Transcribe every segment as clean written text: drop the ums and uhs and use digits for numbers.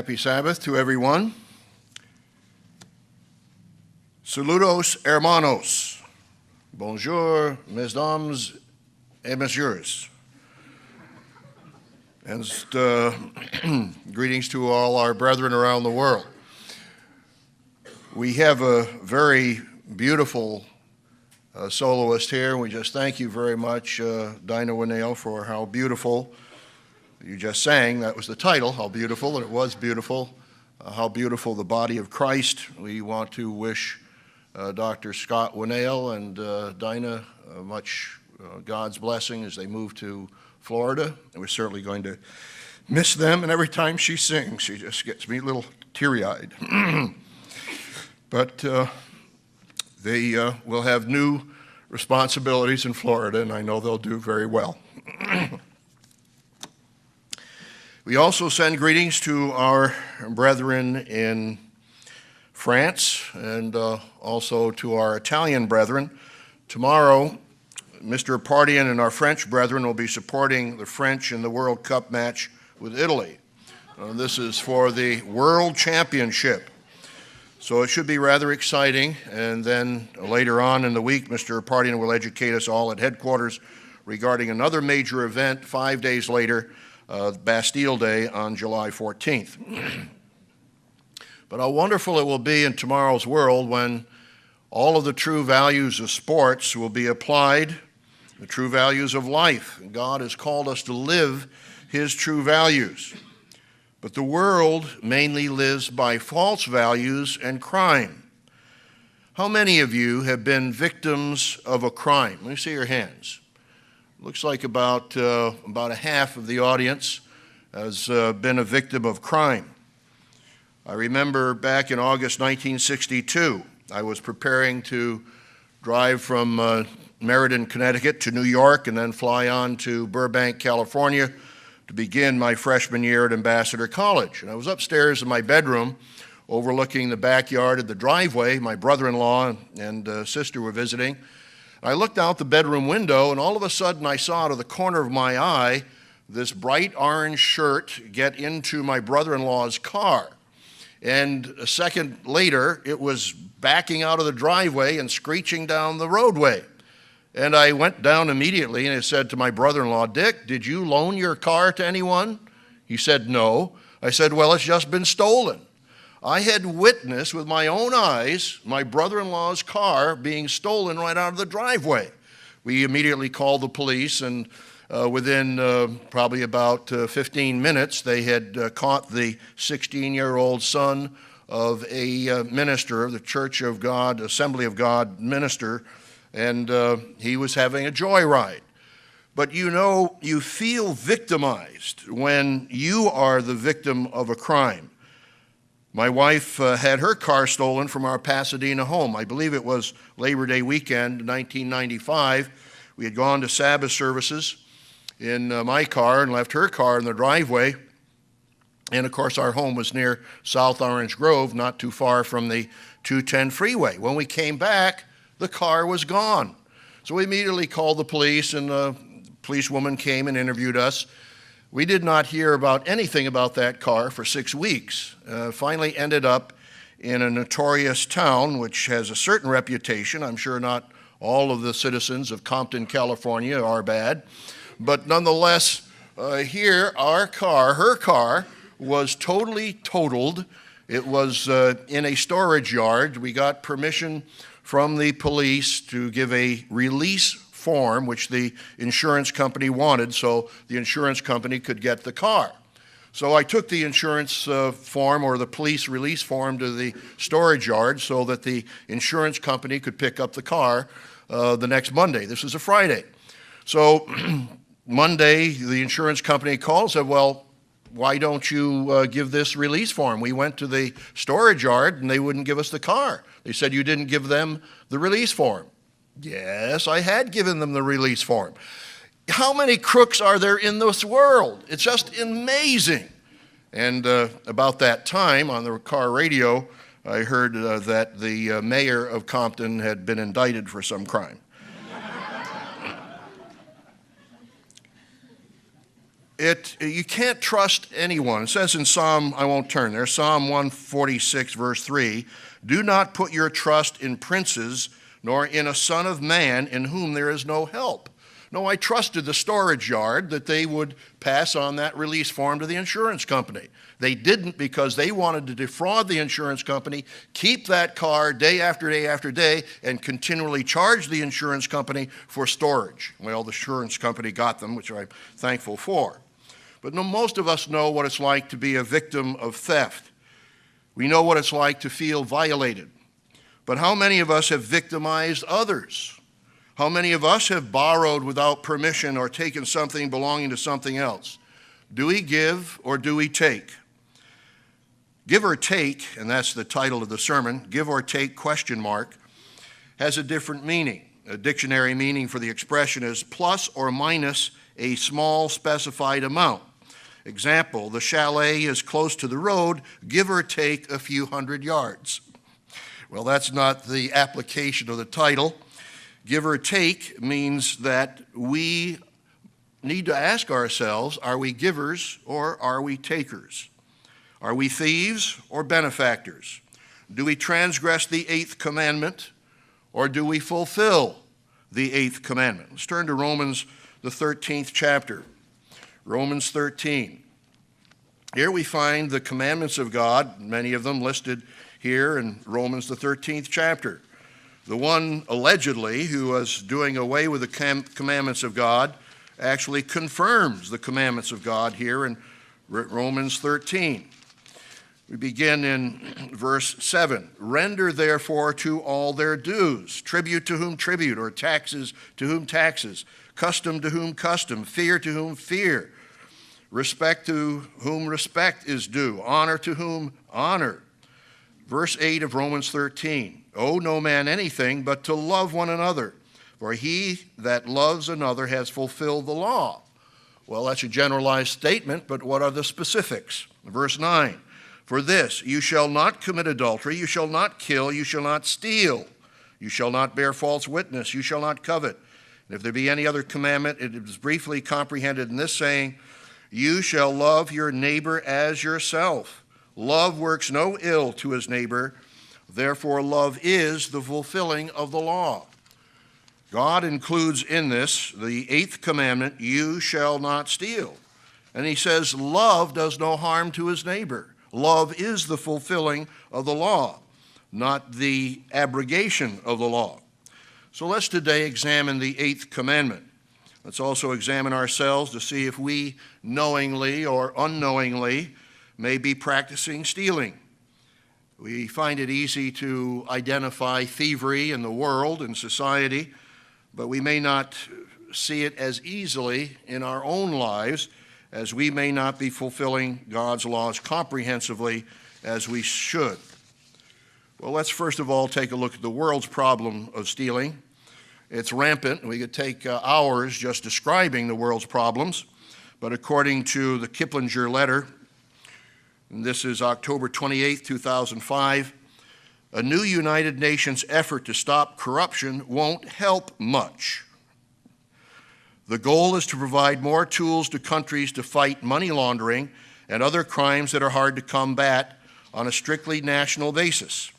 Happy Sabbath to everyone. Saludos, hermanos. Bonjour, mesdames et messieurs. And greetings to all our brethren around the world. We have a very beautiful soloist here. We just thank you very much, Dinah Winnale, for how beautiful you just sang. That was the title, How Beautiful, and it was beautiful. How beautiful the body of Christ. We want to wish Dr. Scott Winnale and Dinah much God's blessing as they move to Florida. And we're certainly going to miss them. And every time she sings, she just gets me a little teary-eyed. But they will have new responsibilities in Florida, and I know they'll do very well. We also send greetings to our brethren in France and also to our Italian brethren. Tomorrow, Mr. Pardian and our French brethren will be supporting the French in the World Cup match with Italy. This is for the World Championship. So it should be rather exciting. And then later on in the week, Mr. Pardian will educate us all at headquarters regarding another major event 5 days later, Bastille Day on July 14th. But how wonderful it will be in tomorrow's world when all of the true values of sports will be applied, the true values of life. God has called us to live His true values. But the world mainly lives by false values and crime. How many of you have been victims of a crime? Let me see your hands. Looks like about a half of the audience has been a victim of crime. I remember back in August 1962, I was preparing to drive from Meredith, Connecticut to New York and then fly on to Burbank, California to begin my freshman year at Ambassador College. And I was upstairs in my bedroom overlooking the backyard of the driveway. My brother-in-law and sister were visiting. I looked out the bedroom window, and all of a sudden I saw out of the corner of my eye this bright orange shirt get into my brother-in-law's car. And a second later, it was backing out of the driveway and screeching down the roadway. And I went down immediately, and I said to my brother-in-law, "Dick, did you loan your car to anyone?" He said, "No." I said, "Well, it's just been stolen." I had witnessed with my own eyes my brother-in-law's car being stolen right out of the driveway. We immediately called the police, and within probably about 15 minutes, they had caught the 16-year-old son of a minister of the Church of God, Assembly of God minister, and he was having a joyride. But you know, you feel victimized when you are the victim of a crime. My wife had her car stolen from our Pasadena home. I believe it was Labor Day weekend, 1995. We had gone to Sabbath services in my car and left her car in the driveway. And of course, our home was near South Orange Grove, not too far from the 210 freeway. When we came back, the car was gone. So we immediately called the police, and the policewoman came and interviewed us. We did not hear about anything about that car for 6 weeks. Finally ended up in a notorious town which has a certain reputation. I'm sure not all of the citizens of Compton, California are bad. But nonetheless, here our car, her car, was totally totaled. It was in a storage yard. We got permission from the police to give a release form, which the insurance company wanted, so the insurance company could get the car. So I took the insurance form or the police release form to the storage yard so that the insurance company could pick up the car the next Monday. This was a Friday. So Monday, the insurance company called and said, "Well, why don't you give this release form?" We went to the storage yard and they wouldn't give us the car. They said, "You didn't give them the release form." Yes, I had given them the release form. How many crooks are there in this world? It's just amazing. And about that time on the car radio, I heard that the mayor of Compton had been indicted for some crime. You can't trust anyone. It says in Psalm, I won't turn there, Psalm 146, verse 3, do not put your trust in princes, nor in a son of man in whom there is no help. No, I trusted the storage yard that they would pass on that release form to the insurance company. They didn't, because they wanted to defraud the insurance company, keep that car day after day after day, and continually charge the insurance company for storage. Well, the insurance company got them, which I'm thankful for. But no, most of us know what it's like to be a victim of theft. We know what it's like to feel violated. But how many of us have victimized others? How many of us have borrowed without permission or taken something belonging to something else? Do we give or do we take? Give or take, and that's the title of the sermon, give or take question mark, has a different meaning. A dictionary meaning for the expression is plus or minus a small specified amount. Example, the chalet is close to the road, give or take a few hundred yards. Well, that's not the application of the title. Give or take means that we need to ask ourselves, are we givers or are we takers? Are we thieves or benefactors? Do we transgress the 8th commandment or do we fulfill the 8th commandment? Let's turn to Romans, the 13th chapter. Romans 13. Here we find the commandments of God, many of them listed here in Romans, the 13th chapter. The one allegedly who was doing away with the commandments of God actually confirms the commandments of God here in Romans 13. We begin in verse 7. Render therefore to all their dues, tribute to whom tribute, or taxes to whom taxes, custom to whom custom, fear to whom fear, respect to whom respect is due, honor to whom honor. Verse 8 of Romans 13. Owe no man anything but to love one another, for he that loves another has fulfilled the law. Well, that's a generalized statement, but what are the specifics? Verse 9. For this, you shall not commit adultery, you shall not kill, you shall not steal, you shall not bear false witness, you shall not covet. And if there be any other commandment, it is briefly comprehended in this saying, you shall love your neighbor as yourself. Love works no ill to his neighbor. Therefore, love is the fulfilling of the law. God includes in this the 8th commandment, you shall not steal. And he says, love does no harm to his neighbor. Love is the fulfilling of the law, not the abrogation of the law. So let's today examine the 8th commandment. Let's also examine ourselves to see if we knowingly or unknowingly may be practicing stealing. We find it easy to identify thievery in the world and society, but we may not see it as easily in our own lives, as we may not be fulfilling God's laws comprehensively as we should. Well, let's first of all take a look at the world's problem of stealing. It's rampant. We could take hours just describing the world's problems, but according to the Kiplinger letter, and this is October 28, 2005, a new United Nations effort to stop corruption won't help much. The goal is to provide more tools to countries to fight money laundering and other crimes that are hard to combat on a strictly national basis.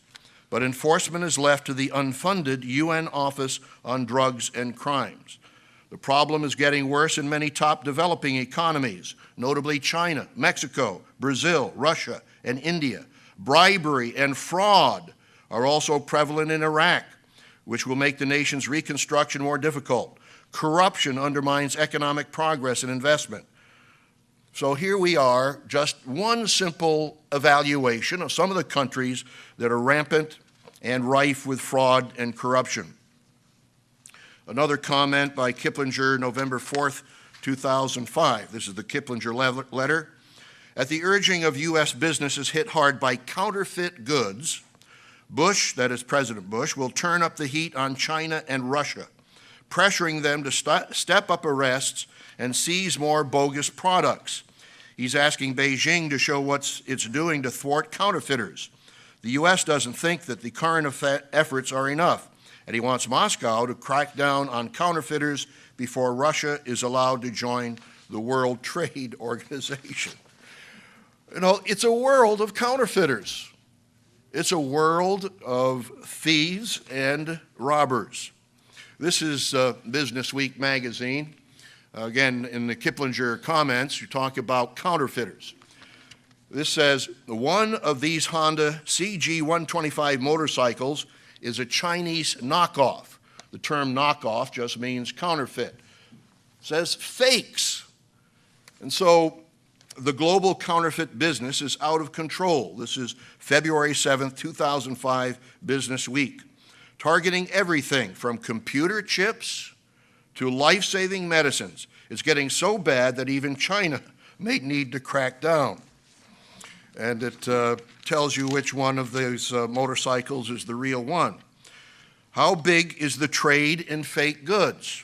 But enforcement is left to the unfunded UN Office on Drugs and Crimes. The problem is getting worse in many top developing economies, notably China, Mexico, Brazil, Russia, and India. Bribery and fraud are also prevalent in Iraq, which will make the nation's reconstruction more difficult. Corruption undermines economic progress and investment. So here we are, just one simple evaluation of some of the countries that are rampant and rife with fraud and corruption. Another comment by Kiplinger, November 4th, 2005. This is the Kiplinger letter. At the urging of U.S. businesses hit hard by counterfeit goods, Bush, that is President Bush, will turn up the heat on China and Russia, pressuring them to step up arrests and seize more bogus products. He's asking Beijing to show what it's doing to thwart counterfeiters. The U.S. doesn't think that the current efforts are enough, and he wants Moscow to crack down on counterfeiters before Russia is allowed to join the World Trade Organization. You know, it's a world of counterfeiters. It's a world of thieves and robbers. This is Business Week magazine. Again, in the Kiplinger comments, you talk about counterfeiters. This says, one of these Honda CG125 motorcycles is a Chinese knockoff. The term knockoff just means counterfeit. It says fakes. And so the global counterfeit business is out of control. This is February 7th, 2005, Business Week. Targeting everything from computer chips to life-saving medicines. It's getting so bad that even China may need to crack down. And it tells you which one of these motorcycles is the real one. How big is the trade in fake goods?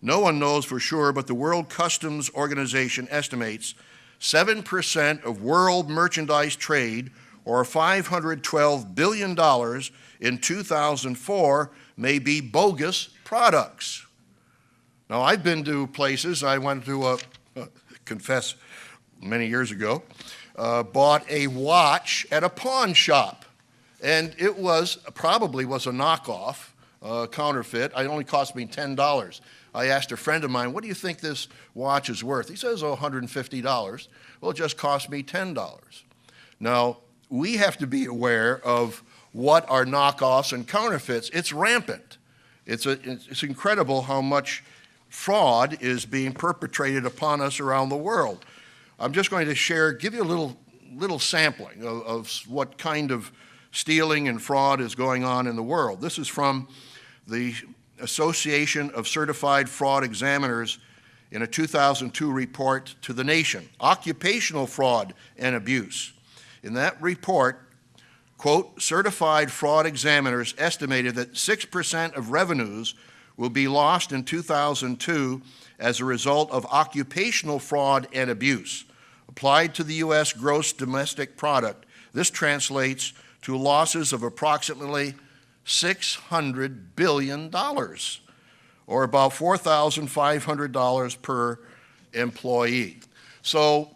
No one knows for sure, but the World Customs Organization estimates 7% of world merchandise trade, or $512 billion in 2004, may be bogus products. Now, I've been to places, I went to, confess, many years ago, bought a watch at a pawn shop, and it probably was a knockoff, counterfeit. It only cost me $10. I asked a friend of mine, what do you think this watch is worth? He says, oh, $150. Well, it just cost me $10. Now, we have to be aware of what are knockoffs and counterfeits. It's rampant. It's incredible how much fraud is being perpetrated upon us around the world. I'm just going to give you a little sampling of what kind of stealing and fraud is going on in the world. This is from the Association of Certified Fraud Examiners in a 2002 report to the nation, Occupational Fraud and Abuse. In that report, quote, certified fraud examiners estimated that 6% of revenues will be lost in 2002 as a result of occupational fraud and abuse. Applied to the U.S. gross domestic product, this translates to losses of approximately $600 billion, or about $4,500 per employee. So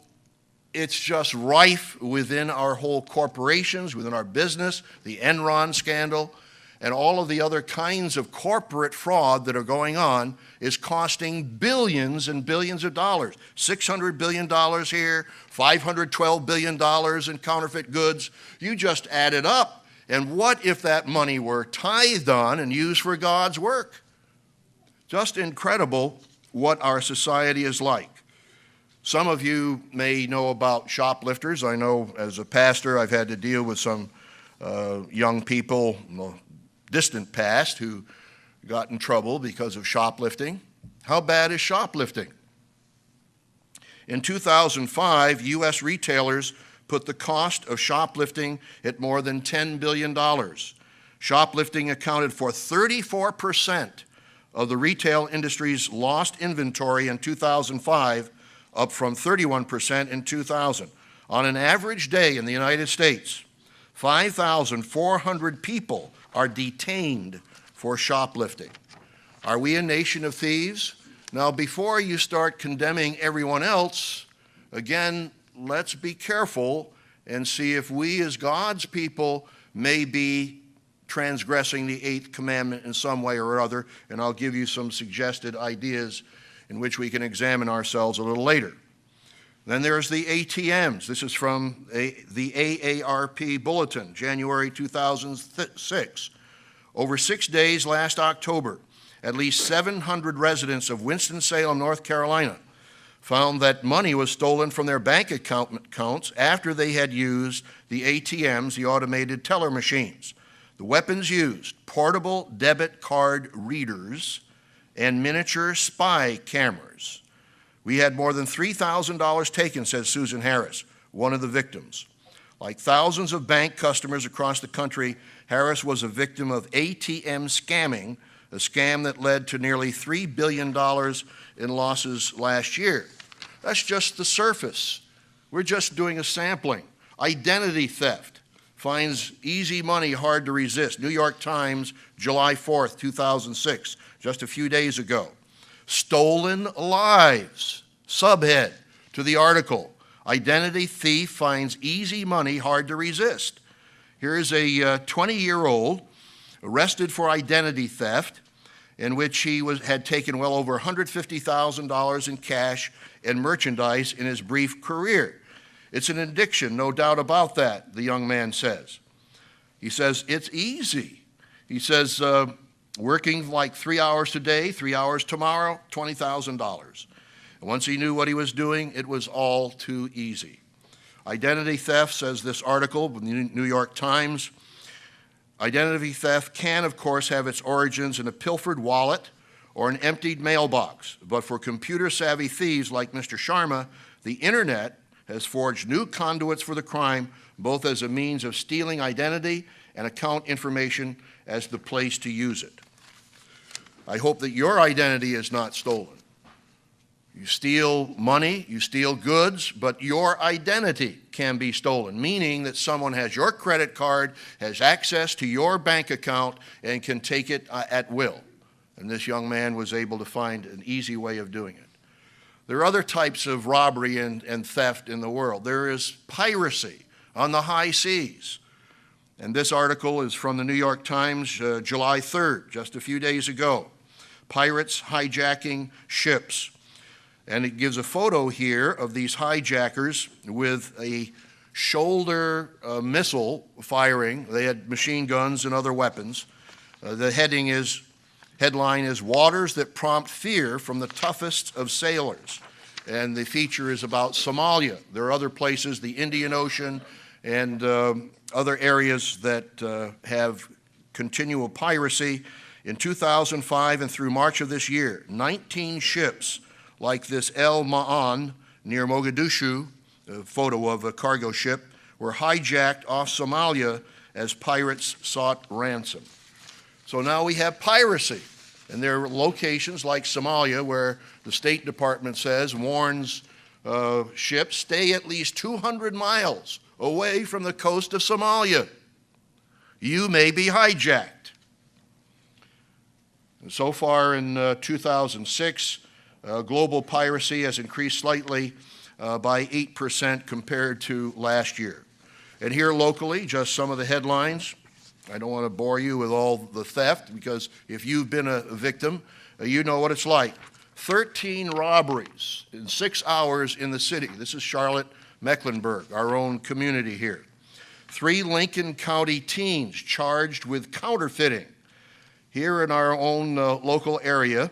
it's just rife within our whole corporations, within our business, the Enron scandal, and all of the other kinds of corporate fraud that are going on is costing billions and billions of dollars. $600 billion here, $512 billion in counterfeit goods. You just add it up. And what if that money were tithed on and used for God's work? Just incredible what our society is like. Some of you may know about shoplifters. I know as a pastor I've had to deal with some young people in the distant past who got in trouble because of shoplifting. How bad is shoplifting? In 2005, U.S. retailers put the cost of shoplifting at more than $10 billion. Shoplifting accounted for 34% of the retail industry's lost inventory in 2005, up from 31% in 2000. On an average day in the United States, 5,400 people are detained for shoplifting. Are we a nation of thieves? Now, before you start condemning everyone else, again, let's be careful and see if we as God's people may be transgressing the 8th commandment in some way or other, and I'll give you some suggested ideas in which we can examine ourselves a little later. Then there's the ATMs. This is from the AARP Bulletin, January 2006. Over 6 days last October, at least 700 residents of Winston-Salem, North Carolina, found that money was stolen from their bank accounts after they had used the ATMs, the automated teller machines. The weapons used, portable debit card readers and miniature spy cameras. We had more than $3,000 taken, says Susan Harris, one of the victims. Like thousands of bank customers across the country, Harris was a victim of ATM scamming, a scam that led to nearly $3 billion in losses last year. That's just the surface. We're just doing a sampling. Identity theft finds easy money hard to resist. New York Times, July 4th, 2006, just a few days ago. Stolen lives. Subhead to the article, Identity Thief Finds Easy Money Hard to Resist. Here is a 20-year-old arrested for identity theft, in which he had taken well over $150,000 in cash and merchandise in his brief career. It's an addiction, no doubt about that, the young man says. He says, it's easy. He says, working like 3 hours today, 3 hours tomorrow, $20,000. And once he knew what he was doing, it was all too easy. Identity theft, says this article from the New York Times, identity theft can, of course, have its origins in a pilfered wallet or an emptied mailbox. But for computer-savvy thieves like Mr. Sharma, the internet has forged new conduits for the crime, both as a means of stealing identity and account information as the place to use it. I hope that your identity is not stolen. You steal money, you steal goods, but your identity can be stolen, meaning that someone has your credit card, has access to your bank account, and can take it at will. And this young man was able to find an easy way of doing it. There are other types of robbery and theft in the world. There is piracy on the high seas. And this article is from the New York Times, July 3rd, just a few days ago. Pirates hijacking ships. And it gives a photo here of these hijackers with a shoulder missile firing. They had machine guns and other weapons. The headline is Waters That Prompt Fear from the Toughest of Sailors. And the feature is about Somalia. There are other places, the Indian Ocean and other areas that have continual piracy. In 2005 and through March of this year, 19 ships like this El Ma'an near Mogadishu, a photo of a cargo ship, were hijacked off Somalia as pirates sought ransom. So now we have piracy. And there are locations like Somalia where the State Department warns ships stay at least 200 miles away from the coast of Somalia. You may be hijacked. And so far in 2006, global piracy has increased slightly by 8% compared to last year. And here locally, just some of the headlines. I don't want to bore you with all the theft, because if you've been a victim, you know what it's like. 13 robberies in 6 hours in the city. This is Charlotte, Mecklenburg, our own community here. 3 Lincoln County teens charged with counterfeiting. Here in our own local area,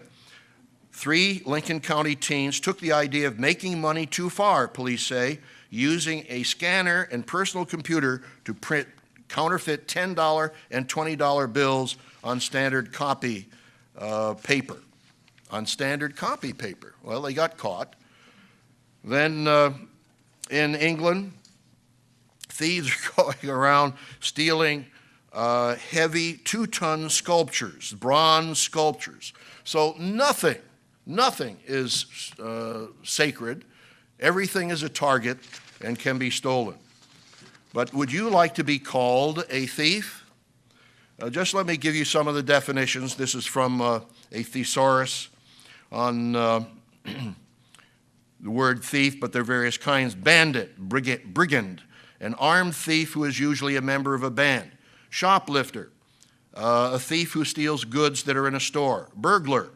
3 Lincoln County teens took the idea of making money too far, police say, using a scanner and personal computer to print counterfeit $10 and $20 bills on standard copy paper. On standard copy paper. Well, they got caught. Then in England, thieves are going around stealing heavy 2-ton sculptures, bronze sculptures. So nothing is sacred. Everything is a target and can be stolen. But would you like to be called a thief? Just let me give you some of the definitions. This is from a thesaurus on the word thief, but there are various kinds. Bandit, brigand, an armed thief who is usually a member of a band. Shoplifter, a thief who steals goods that are in a store. Burglar,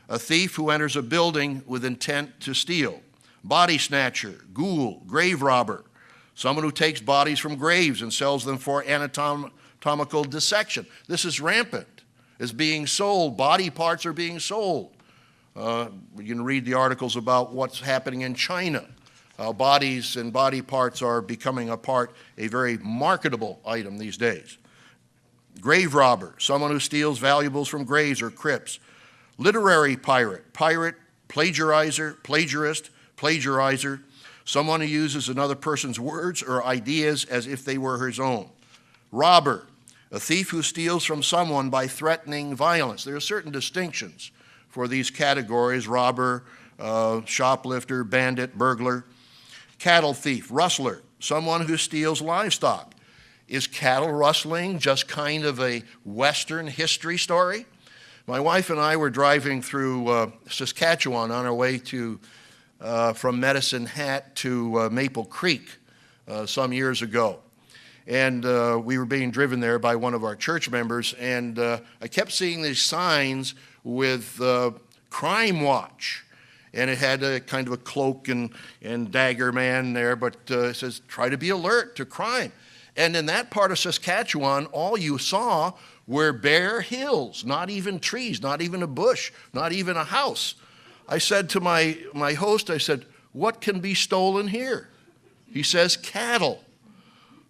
a thief who enters a building with intent to steal. Body snatcher, ghoul, grave robber, someone who takes bodies from graves and sells them for anatomical dissection. This is rampant. It's being sold. Body parts are being sold. You can read the articles about what's happening in China. Bodies and body parts are becoming a very marketable item these days. Grave robber, someone who steals valuables from graves or crypts. Literary pirate, plagiarizer, plagiarist, plagiarizer, someone who uses another person's words or ideas as if they were his own. Robber, a thief who steals from someone by threatening violence. There are certain distinctions for these categories: robber, shoplifter, bandit, burglar. Cattle thief, rustler, someone who steals livestock. Is cattle rustling just kind of a Western history story? My wife and I were driving through Saskatchewan on our way to from Medicine Hat to Maple Creek some years ago. And we were being driven there by one of our church members, and I kept seeing these signs with Crime Watch. And it had a kind of a cloak and dagger man there, but it says, try to be alert to crime. And in that part of Saskatchewan, all you saw were bare hills, not even trees, not even a bush, not even a house. I said to my host, I said, what can be stolen here? He says, cattle.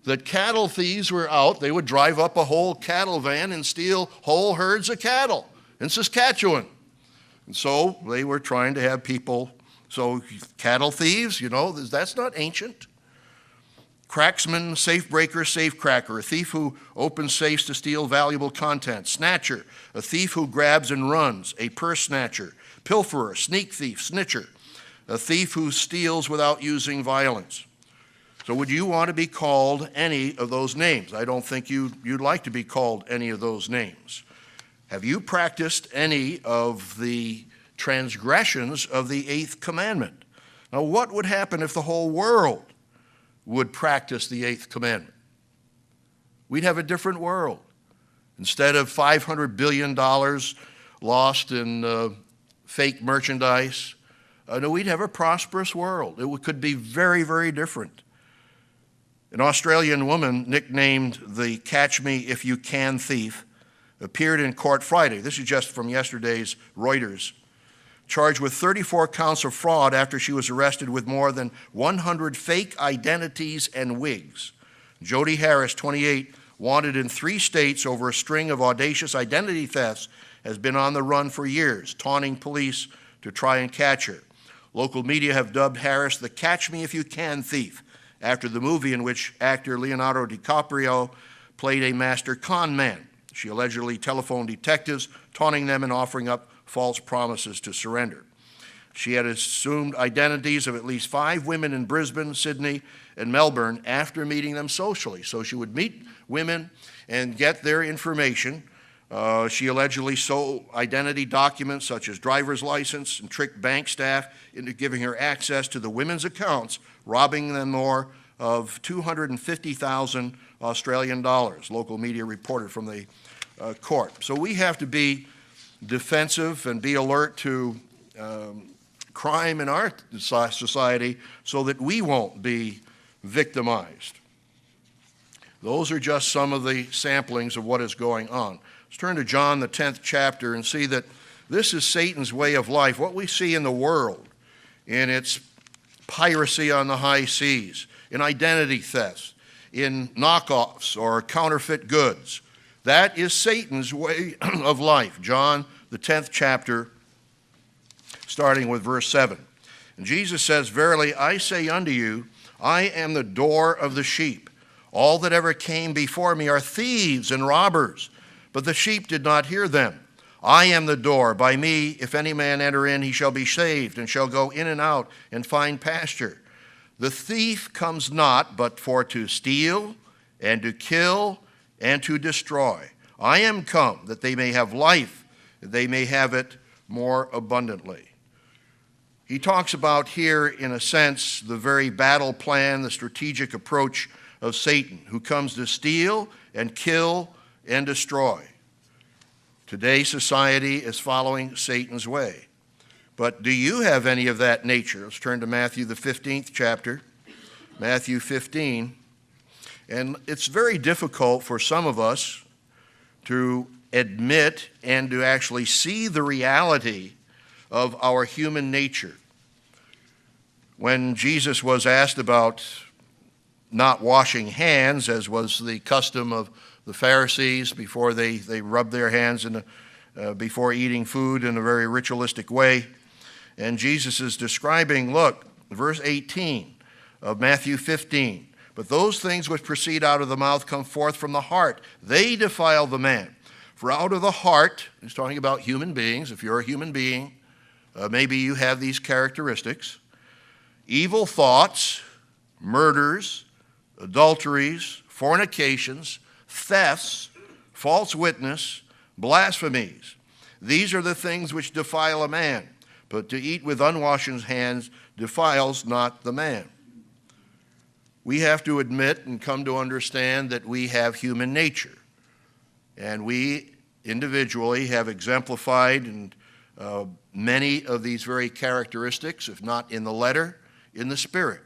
That cattle thieves were out. They would drive up a whole cattle van and steal whole herds of cattle in Saskatchewan. And so they were trying to have people, so cattle thieves, that's not ancient. Cracksman, safe breaker, safe cracker, a thief who opens safes to steal valuable content. Snatcher, a thief who grabs and runs. A purse snatcher. Pilferer, sneak thief, snitcher, a thief who steals without using violence. So would you want to be called any of those names? I don't think you'd like to be called any of those names. Have you practiced any of the transgressions of the 8th commandment? Now, what would happen if the whole world would practice the 8th commandment? We'd have a different world. Instead of $500 billion lost in fake merchandise, no, we'd have a prosperous world. It could be very, very different. An Australian woman nicknamed the Catch Me If You Can thief appeared in court Friday. This is just from yesterday's Reuters. Charged with 34 counts of fraud after she was arrested with more than 100 fake identities and wigs. Jody Harris, 28, wanted in 3 states over a string of audacious identity thefts, has been on the run for years, taunting police to try and catch her. Local media have dubbed Harris the Catch Me If You Can thief, after the movie in which actor Leonardo DiCaprio played a master con man. She allegedly telephoned detectives, taunting them and offering up false promises to surrender. She had assumed identities of at least 5 women in Brisbane, Sydney, and Melbourne after meeting them socially. So she would meet women and get their information. She allegedly sold identity documents such as driver's license and tricked bank staff into giving her access to the women's accounts, robbing them more of 250,000 Australian dollars, local media reported from the court. So we have to be defensive and be alert to crime in our society so that we won't be victimized. Those are just some of the samplings of what is going on. Let's turn to John, the 10th chapter, and see that this is Satan's way of life. What we see in the world, in its piracy on the high seas, in identity thefts, in knockoffs or counterfeit goods, that is Satan's way of life. John, the 10th chapter, starting with verse 7. And Jesus says, "Verily I say unto you, I am the door of the sheep. All that ever came before me are thieves and robbers, but the sheep did not hear them. I am the door. By me, if any man enter in, he shall be saved, and shall go in and out and find pasture. The thief comes not but for to steal and to kill and to destroy. I am come that they may have life, that they may have it more abundantly." He talks about here, in a sense, the very battle plan, the strategic approach of Satan, who comes to steal and kill and destroy. Today's society is following Satan's way. But do you have any of that nature? Let's turn to Matthew, the 15th chapter. Matthew 15. And it's very difficult for some of us to admit and to actually see the reality of our human nature. When Jesus was asked about not washing hands, as was the custom of the Pharisees before they rubbed their hands before eating food in a very ritualistic way, and Jesus is describing, look, verse 18 of Matthew 15, "But those things which proceed out of the mouth come forth from the heart. They defile the man. For out of the heart," he's talking about human beings, if you're a human being, maybe you have these characteristics, "evil thoughts, murders, adulteries, fornications, thefts, false witness, blasphemies. These are the things which defile a man. But to eat with unwashed hands defiles not the man. We have to admit and come to understand that we have human nature. And we individually have exemplified and many of these very characteristics, if not in the letter, in the spirit.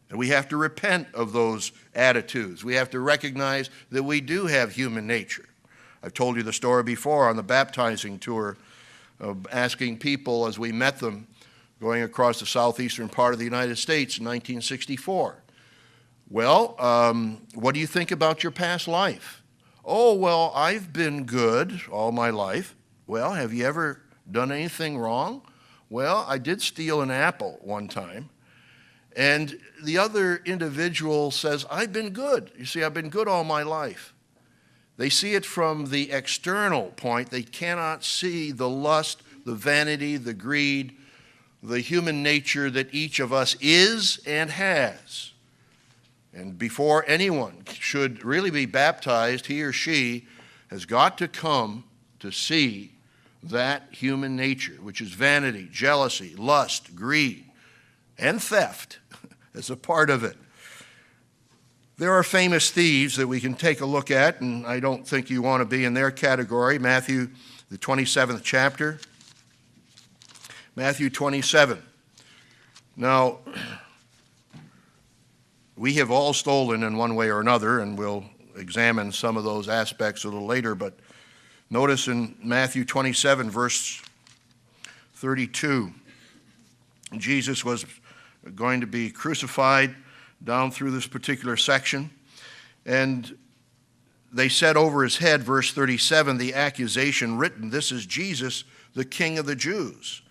And we have to repent of those attitudes. We have to recognize that we do have human nature. I've told you the story before on the baptizing tour of asking people as we met them going across the southeastern part of the United States in 1964. Well, what do you think about your past life? Oh, well, I've been good all my life. Well, have you ever done anything wrong? Well, I did steal an apple one time. And the other individual says, I've been good. You see, I've been good all my life. They see it from the external point. They cannot see the lust, the vanity, the greed, the human nature that each of us is and has. And before anyone should really be baptized, he or she has got to come to see that human nature, which is vanity, jealousy, lust, greed, and theft as a part of it. There are famous thieves that we can take a look at, and I don't think you want to be in their category. Matthew, the 27th chapter. Matthew 27. Now, we have all stolen in one way or another, and we'll examine some of those aspects a little later, but notice in Matthew 27, verse 32, Jesus was going to be crucified down through this particular section. And they said over his head, verse 37, the accusation written, this is Jesus, the King of the Jews.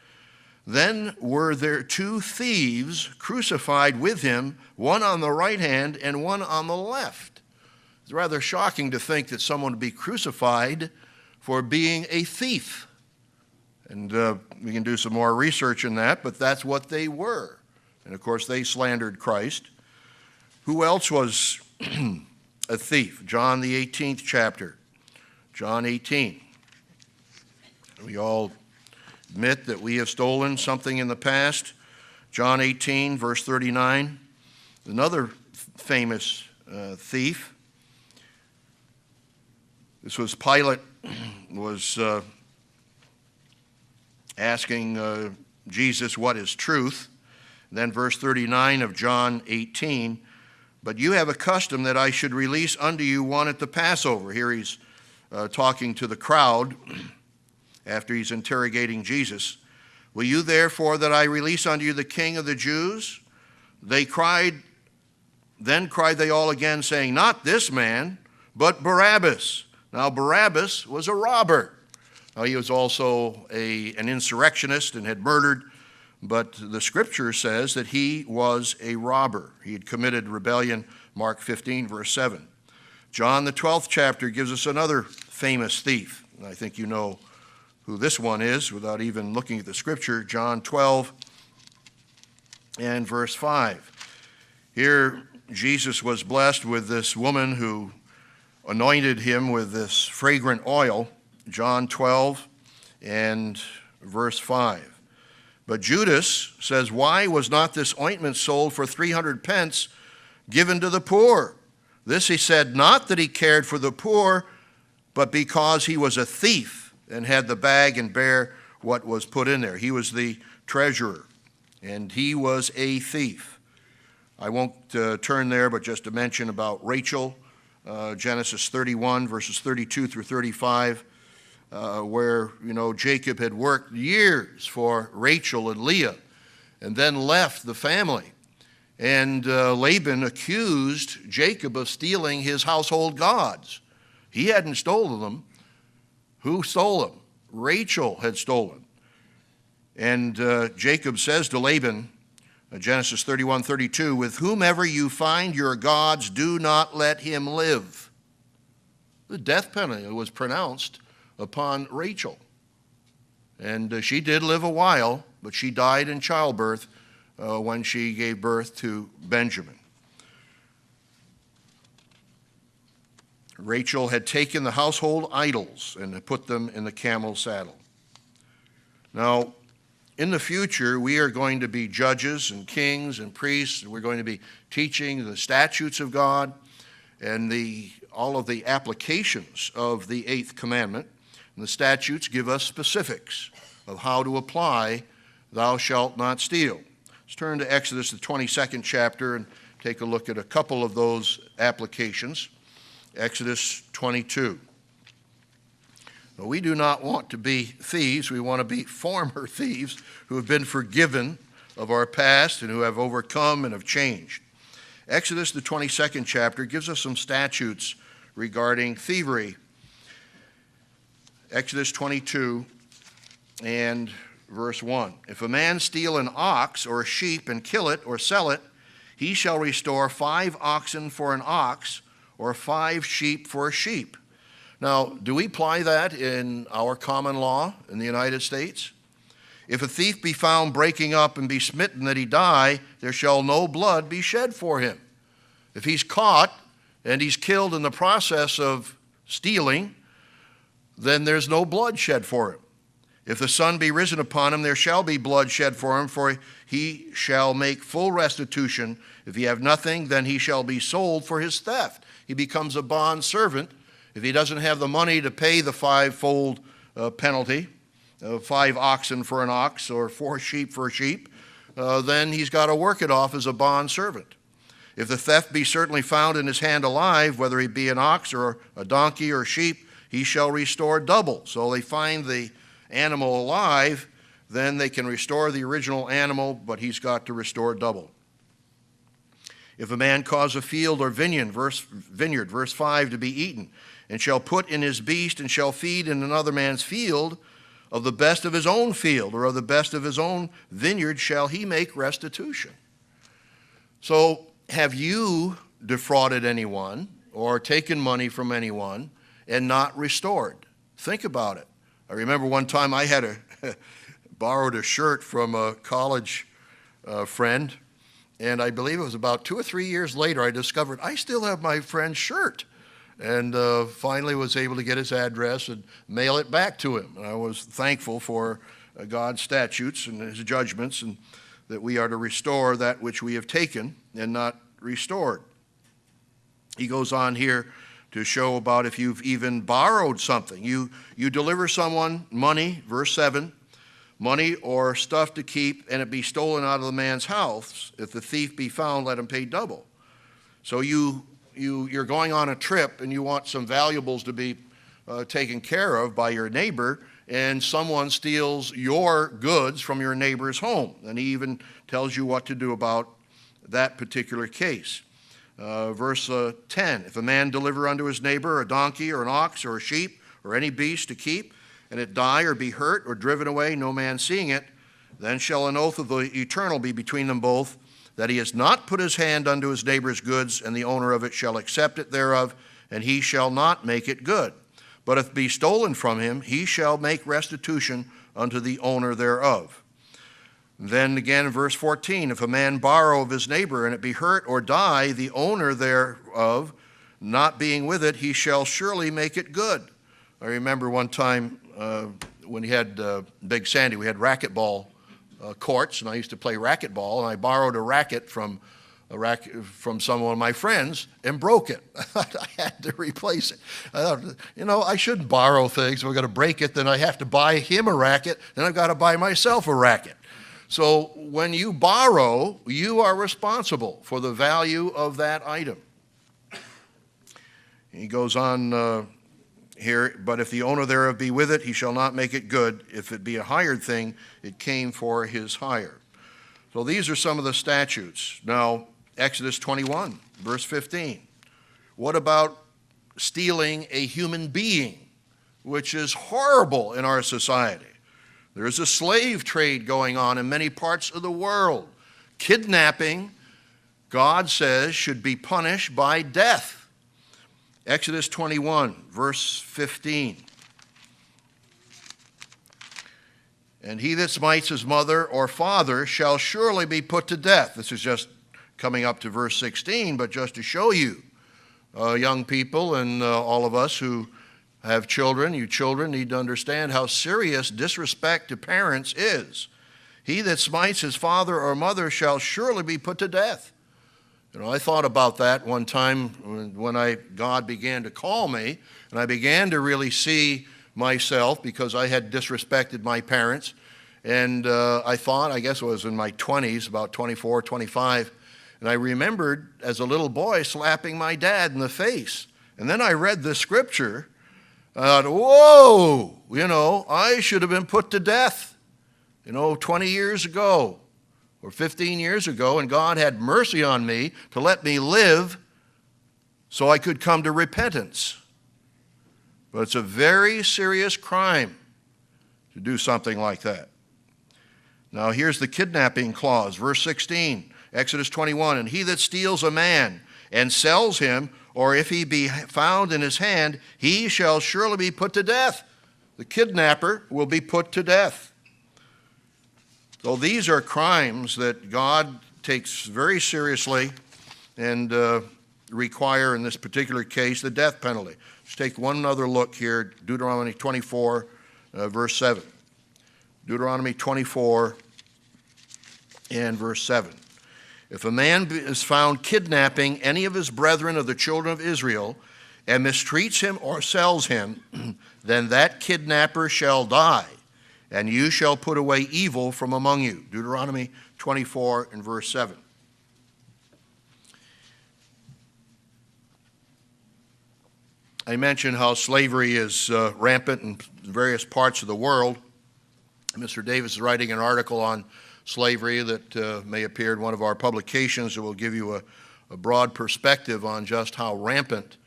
Then were there two thieves crucified with him, one on the right hand and one on the left. It's rather shocking to think that someone would be crucified for being a thief. And we can do some more research in that, but that's what they were. And of course, they slandered Christ. Who else was a thief? John, the 18th chapter. John 18. We all admit that we have stolen something in the past. John 18, verse 39. Another famous thief. This was Pilate was asking Jesus what is truth. Then verse 39 of John 18, but you have a custom that I should release unto you one at the Passover. Here he's talking to the crowd after he's interrogating Jesus. Will you therefore that I release unto you the King of the Jews? Then cried they all again, saying, not this man, but Barabbas. Now Barabbas was a robber. Now, he was also an insurrectionist and had murdered, but the scripture says that he was a robber. He had committed rebellion, Mark 15, verse 7. John, the 12th chapter, gives us another famous thief. And I think you know who this one is without even looking at the scripture. John 12 and verse 5. Here, Jesus was blessed with this woman who anointed him with this fragrant oil. John 12 and verse 5. But Judas says, why was not this ointment sold for 300 pence given to the poor? This he said, not that he cared for the poor, but because he was a thief and had the bag and bare what was put in there. He was the treasurer, and he was a thief. I won't turn there, but just to mention about Rachel, Genesis 31, verses 32 through 35. Where, Jacob had worked years for Rachel and Leah and then left the family. And Laban accused Jacob of stealing his household gods. He hadn't stolen them. Who stole them? Rachel had stolen. And Jacob says to Laban, Genesis 31:32, with whomever you find your gods, do not let him live. The death penalty was pronounced upon Rachel. And she did live a while, but she died in childbirth when she gave birth to Benjamin. Rachel had taken the household idols and had put them in the camel saddle. Now, in the future, we are going to be judges and kings and priests, and we're going to be teaching the statutes of God and all of the applications of the eighth commandment. And the statutes give us specifics of how to apply thou shalt not steal. Let's turn to Exodus, the 22nd chapter, and take a look at a couple of those applications. Exodus 22. Now, we do not want to be thieves. We want to be former thieves who have been forgiven of our past and who have overcome and have changed. Exodus, the 22nd chapter, gives us some statutes regarding thievery. Exodus 22 and verse 1. If a man steal an ox or a sheep and kill it or sell it, he shall restore 5 oxen for an ox or 5 sheep for a sheep. Now, do we apply that in our common law in the United States? If a thief be found breaking up and be smitten that he die, there shall no blood be shed for him. If he's caught and he's killed in the process of stealing, then there's no blood shed for him. If the sun be risen upon him, there shall be blood shed for him, for he shall make full restitution. If he have nothing, then he shall be sold for his theft. He becomes a bond servant. If he doesn't have the money to pay the 5-fold penalty, 5 oxen for an ox or 4 sheep for a sheep, then he's got to work it off as a bond servant. If the theft be certainly found in his hand alive, whether he be an ox or a donkey or a sheep, he shall restore double. So they find the animal alive, then they can restore the original animal, but he's got to restore double. If a man cause a field or vineyard, verse 5, to be eaten, and shall put in his beast and shall feed in another man's field, of the best of his own field or of the best of his own vineyard shall he make restitution. So have you defrauded anyone or taken money from anyone and not restored? Think about it. I remember one time I had borrowed a shirt from a college friend, and I believe it was about 2 or 3 years later I discovered I still have my friend's shirt, and finally was able to get his address and mail it back to him. And I was thankful for God's statutes and his judgments, and that we are to restore that which we have taken and not restored. He goes on here to show about if you've even borrowed something. You deliver someone money, verse 7, money or stuff to keep, and it be stolen out of the man's house. If the thief be found, let him pay double. So you're going on a trip and you want some valuables to be taken care of by your neighbor, and someone steals your goods from your neighbor's home. And he even tells you what to do about that particular case. Verse 10, if a man deliver unto his neighbor a donkey or an ox or a sheep or any beast to keep, and it die or be hurt or driven away, no man seeing it, then shall an oath of the eternal be between them both, that he has not put his hand unto his neighbor's goods, and the owner of it shall accept it thereof, and he shall not make it good. But if it be stolen from him, he shall make restitution unto the owner thereof. Then again in verse 14, if a man borrow of his neighbor, and it be hurt or die, the owner thereof not being with it, he shall surely make it good. I remember one time when he had Big Sandy, we had racquetball courts, and I used to play racquetball, and I borrowed a racket from some of my friends and broke it. I had to replace it. I thought, I shouldn't borrow things. If I'm going to break it, then I have to buy him a racket, then I've got to buy myself a racket. So when you borrow, you are responsible for the value of that item. He goes on here, but if the owner thereof be with it, he shall not make it good. If it be a hired thing, it came for his hire. So these are some of the statutes. Now, Exodus 21, verse 15. What about stealing a human being, which is horrible in our society? There is a slave trade going on in many parts of the world. Kidnapping, God says, should be punished by death. Exodus 21, verse 15. And he that smites his mother or father shall surely be put to death. This is just coming up to verse 16, but just to show you, young people and all of us who have children, you children need to understand how serious disrespect to parents is. He that smites his father or mother shall surely be put to death. I thought about that one time when God began to call me, and I began to really see myself because I had disrespected my parents. And I thought, I guess it was in my 20s, about 24, 25, and I remembered as a little boy slapping my dad in the face. And then I read the scripture, and I thought, whoa, I should have been put to death, 20 years ago or 15 years ago, and God had mercy on me to let me live so I could come to repentance. But it's a very serious crime to do something like that. Now here's the kidnapping clause, verse 16, Exodus 21, and he that steals a man and sells him, or if he be found in his hand, he shall surely be put to death. The kidnapper will be put to death. So these are crimes that God takes very seriously and require, in this particular case, the death penalty. Let's take one other look here, Deuteronomy 24, verse 7. Deuteronomy 24 and verse 7. If a man is found kidnapping any of his brethren of the children of Israel and mistreats him or sells him, then that kidnapper shall die, and you shall put away evil from among you. Deuteronomy 24 and verse 7. I mentioned how slavery is rampant in various parts of the world. Mr. Davis is writing an article on slavery that may appear in one of our publications that will give you a broad perspective on just how rampant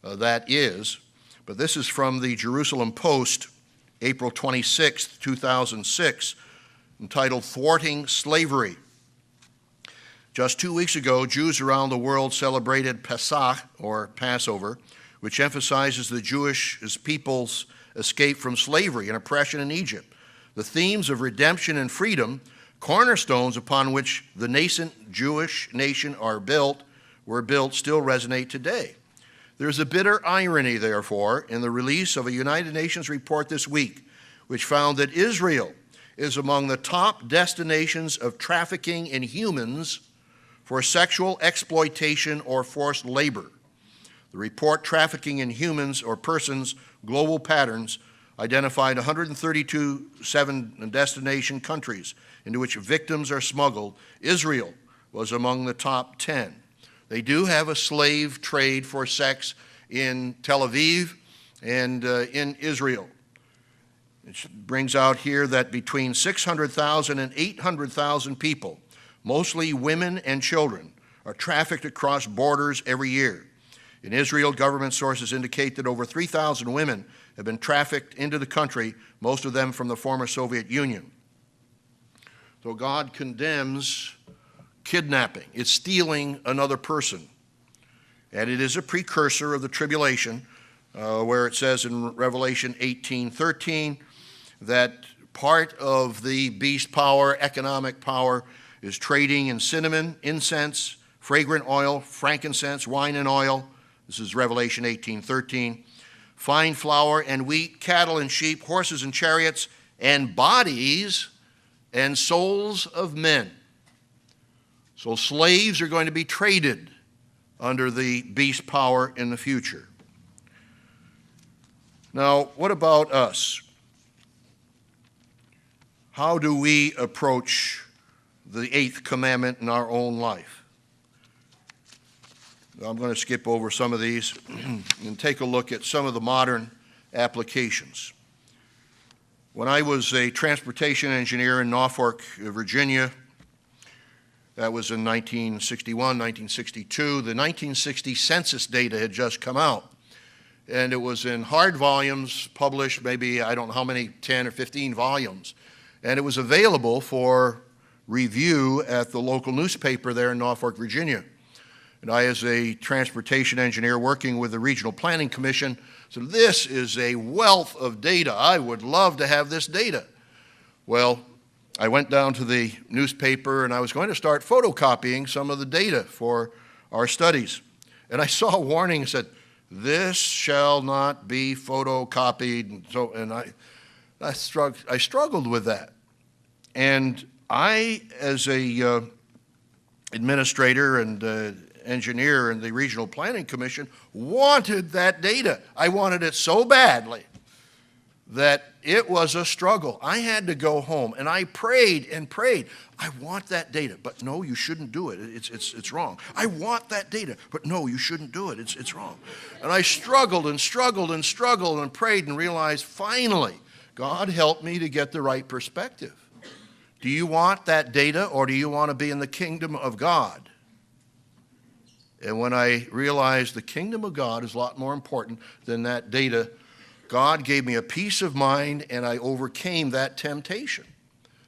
that is. But this is from the Jerusalem Post, April 26, 2006, entitled Thwarting Slavery. Just 2 weeks ago, Jews around the world celebrated Pesach, or Passover, which emphasizes the Jewish people's escape from slavery and oppression in Egypt. The themes of redemption and freedom, cornerstones upon which the nascent Jewish nation were built, still resonate today. There's a bitter irony, therefore, in the release of a United Nations report this week, which found that Israel is among the top destinations of trafficking in humans for sexual exploitation or forced labor. The report, Trafficking in Humans or Persons, Global Patterns, identified 132 destination countries into which victims are smuggled. Israel was among the top 10. They do have a slave trade for sex in Tel Aviv and in Israel. It brings out here that between 600,000 and 800,000 people, mostly women and children, are trafficked across borders every year. In Israel, government sources indicate that over 3,000 women have been trafficked into the country, most of them from the former Soviet Union. So God condemns kidnapping. It's stealing another person. And it is a precursor of the tribulation, where it says in Revelation 18:13 that part of the beast power, economic power, is trading in cinnamon, incense, fragrant oil, frankincense, wine and oil. This is Revelation 18:13. Fine flour and wheat, cattle and sheep, horses and chariots, and bodies and souls of men. So slaves are going to be traded under the beast power in the future. Now, what about us? How do we approach the eighth commandment in our own life? I'm going to skip over some of these and take a look at some of the modern applications. When I was a transportation engineer in Norfolk, Virginia, that was in 1961, 1962, the 1960 census data had just come out. And it was in hard volumes, published maybe, I don't know how many, 10 or 15 volumes. And it was available for review at the local newspaper there in Norfolk, Virginia. And I, as a transportation engineer working with the Regional Planning Commission, said, this is a wealth of data. I would love to have this data. Well, I went down to the newspaper and I was going to start photocopying some of the data for our studies. And I saw a warning that said, this shall not be photocopied. And I struggled with that. And I, as a administrator and engineer in the Regional Planning Commission, wanted that data. I wanted it so badly that it was a struggle. I had to go home, and I prayed and prayed. I want that data, but no, you shouldn't do it. It's wrong. I want that data, but no, you shouldn't do it. It's wrong. And I struggled and struggled and struggled and prayed and realized finally, God helped me to get the right perspective. Do you want that data, or do you want to be in the kingdom of God? And when I realized the kingdom of God is a lot more important than that data, God gave me a peace of mind, and I overcame that temptation.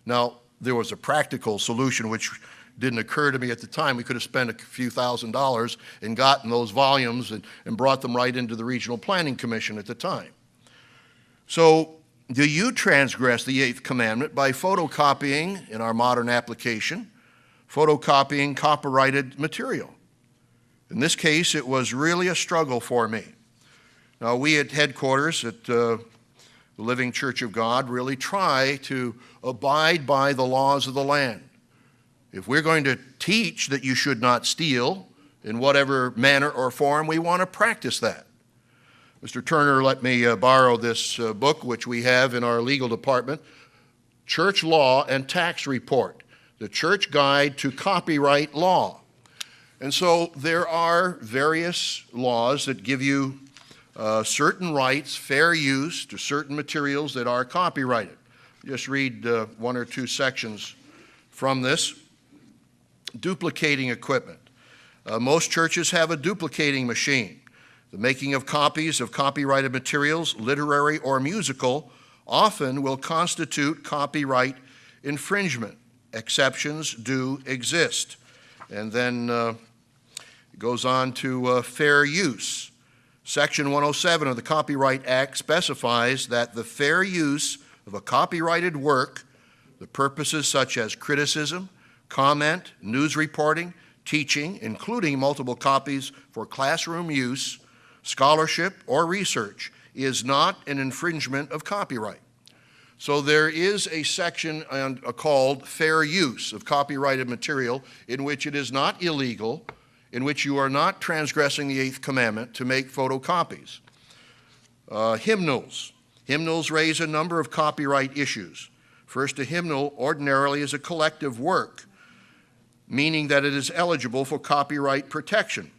Now, there was a practical solution which didn't occur to me at the time. We could have spent a few $1,000s and gotten those volumes and brought them right into the Regional Planning Commission at the time. So, do you transgress the 8th commandment by photocopying, in our modern application, photocopying copyrighted material? In this case, it was really a struggle for me. Now, we at headquarters at the Living Church of God really try to abide by the laws of the land. If we're going to teach that you should not steal in whatever manner or form, we want to practice that. Mr. Turner let me borrow this book, which we have in our legal department, Church Law and Tax Report, the Church Guide to Copyright Law. And so there are various laws that give you certain rights, fair use to certain materials that are copyrighted. Just read one or two sections from this. Duplicating equipment. Most churches have a duplicating machine. The making of copies of copyrighted materials, literary or musical, often will constitute copyright infringement. Exceptions do exist. And then it goes on to fair use. Section 107 of the Copyright Act specifies that the fair use of a copyrighted work, the purposes such as criticism, comment, news reporting, teaching, including multiple copies for classroom use, scholarship, or research, is not an infringement of copyright. So there is a section called fair use of copyrighted material in which it is not illegal, in which you are not transgressing the 8th commandment to make photocopies. Hymnals. Hymnals raise a number of copyright issues. First, a hymnal ordinarily is a collective work, meaning that it is eligible for copyright protection.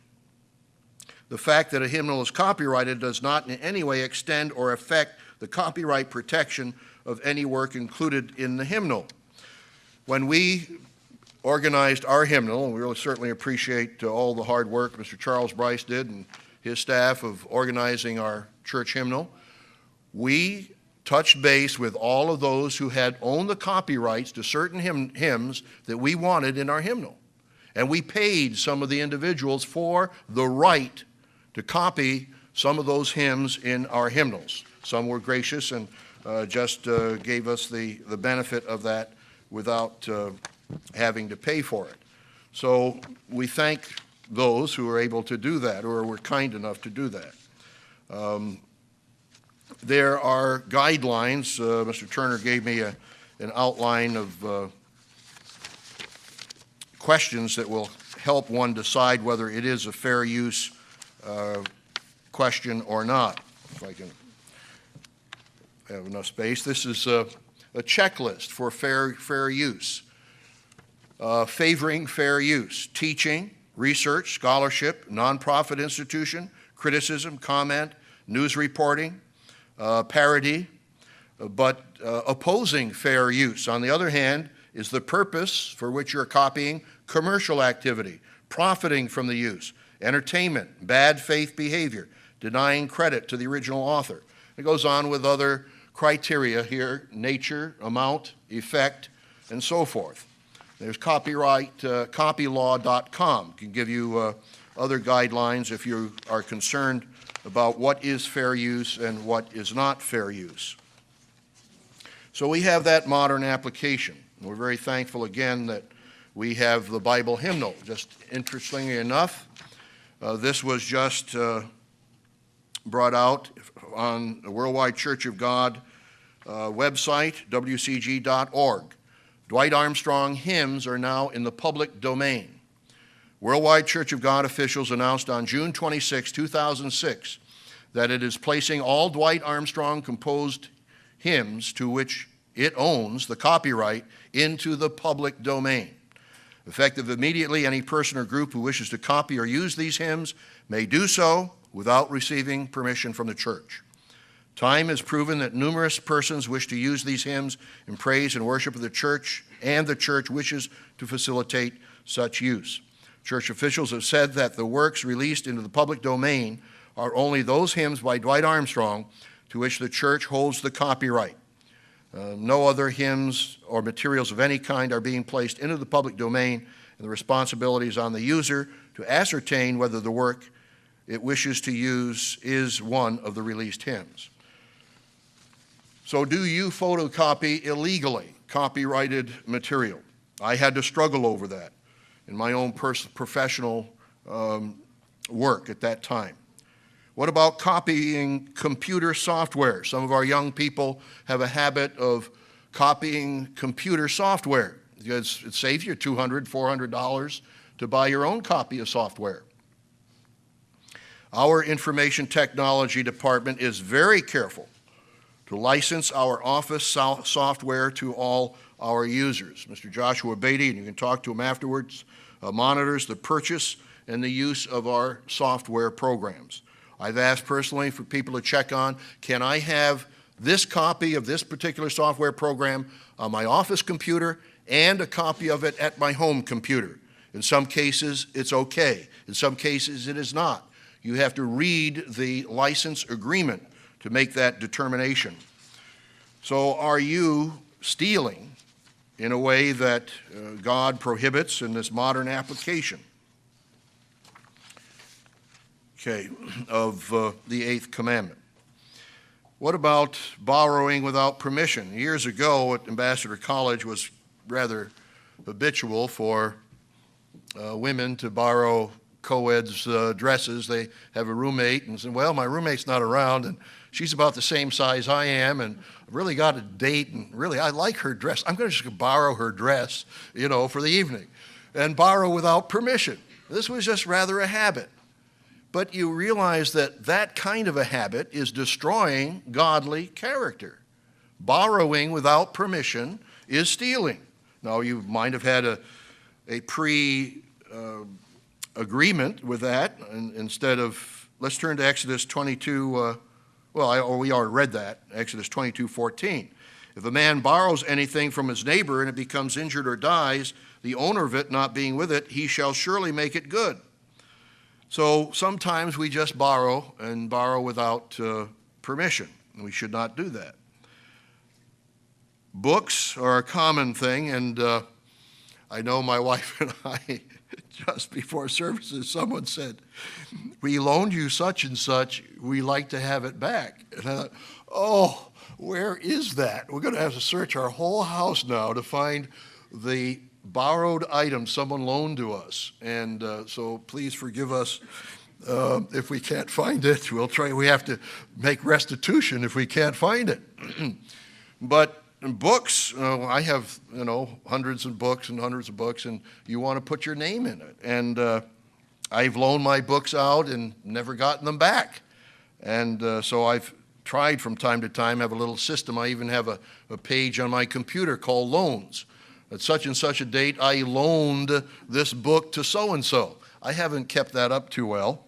The fact that a hymnal is copyrighted does not in any way extend or affect the copyright protection of any work included in the hymnal. When we organized our hymnal, and we really certainly appreciate all the hard work Mr. Charles Bryce did and his staff of organizing our church hymnal, we touched base with all of those who had owned the copyrights to certain hymns that we wanted in our hymnal. And we paid some of the individuals for the right to copy some of those hymns in our hymnals. Some were gracious and just gave us the benefit of that without having to pay for it. So we thank those who are able to do that or were kind enough to do that. There are guidelines. Mr. Turner gave me an outline of questions that will help one decide whether it is a fair use question or not. If I can have enough space. This is a checklist for fair use. Favoring fair use, teaching, research, scholarship, nonprofit institution, criticism, comment, news reporting, parody, but opposing fair use. On the other hand, is the purpose for which you're copying commercial activity, profiting from the use, entertainment, bad faith behavior, denying credit to the original author. It goes on with other criteria here, nature, amount, effect, and so forth. There's copylaw.com. Can give you other guidelines if you are concerned about what is fair use and what is not fair use. So we have that modern application. We're very thankful again that we have the Bible hymnal. Just interestingly enough, this was just brought out on the Worldwide Church of God website, wcg.org. Dwight Armstrong hymns are now in the public domain. Worldwide Church of God officials announced on June 26, 2006, that it is placing all Dwight Armstrong composed hymns to which it owns the copyright into the public domain. Effective immediately, any person or group who wishes to copy or use these hymns may do so without receiving permission from the church. Time has proven that numerous persons wish to use these hymns in praise and worship of the church, and the church wishes to facilitate such use. Church officials have said that the works released into the public domain are only those hymns by Dwight Armstrong to which the church holds the copyright. No other hymns or materials of any kind are being placed into the public domain, and the responsibility is on the user to ascertain whether the work it wishes to use is one of the released hymns. So do you photocopy illegally copyrighted material? I had to struggle over that in my own professional work at that time. What about copying computer software? Some of our young people have a habit of copying computer software because it saves you $200, $400 to buy your own copy of software. Our information technology department is very careful to license our office software to all our users. Mr. Joshua Beatty, and you can talk to him afterwards, monitors the purchase and the use of our software programs. I've asked personally for people to check on, can I have this copy of this particular software program on my office computer and a copy of it at my home computer? In some cases, it's okay. In some cases, it is not. You have to read the license agreement to make that determination. So are you stealing in a way that God prohibits in this modern application? Okay, of the eighth commandment. What about borrowing without permission? Years ago at Ambassador College was rather habitual for women to borrow co-eds dresses. They have a roommate and say, well, my roommate's not around and she's about the same size I am and I've really got a date and really I like her dress. I'm going to just borrow her dress, for the evening and borrow without permission. This was just rather a habit. But you realize that that kind of a habit is destroying godly character. Borrowing without permission is stealing. Now, you might have had a pre-agreement with that, and instead of, let's turn to Exodus 22, we already read that, Exodus 22:14. If a man borrows anything from his neighbor and it becomes injured or dies, the owner of it not being with it, he shall surely make it good. So sometimes we just borrow and borrow without permission, and we should not do that. Books are a common thing, and I know my wife and I, just before services, someone said, we loaned you such and such, we like to have it back. And I thought, oh, where is that? We're going to have to search our whole house now to find the borrowed item someone loaned to us, and so please forgive us if we can't find it. We have to make restitution if we can't find it. But books, I have hundreds of books, and you want to put your name in it, and I've loaned my books out and never gotten them back, and so I've tried from time to time, have a little system. I even have a page on my computer called loans. At such and such a date, I loaned this book to so-and-so. I haven't kept that up too well.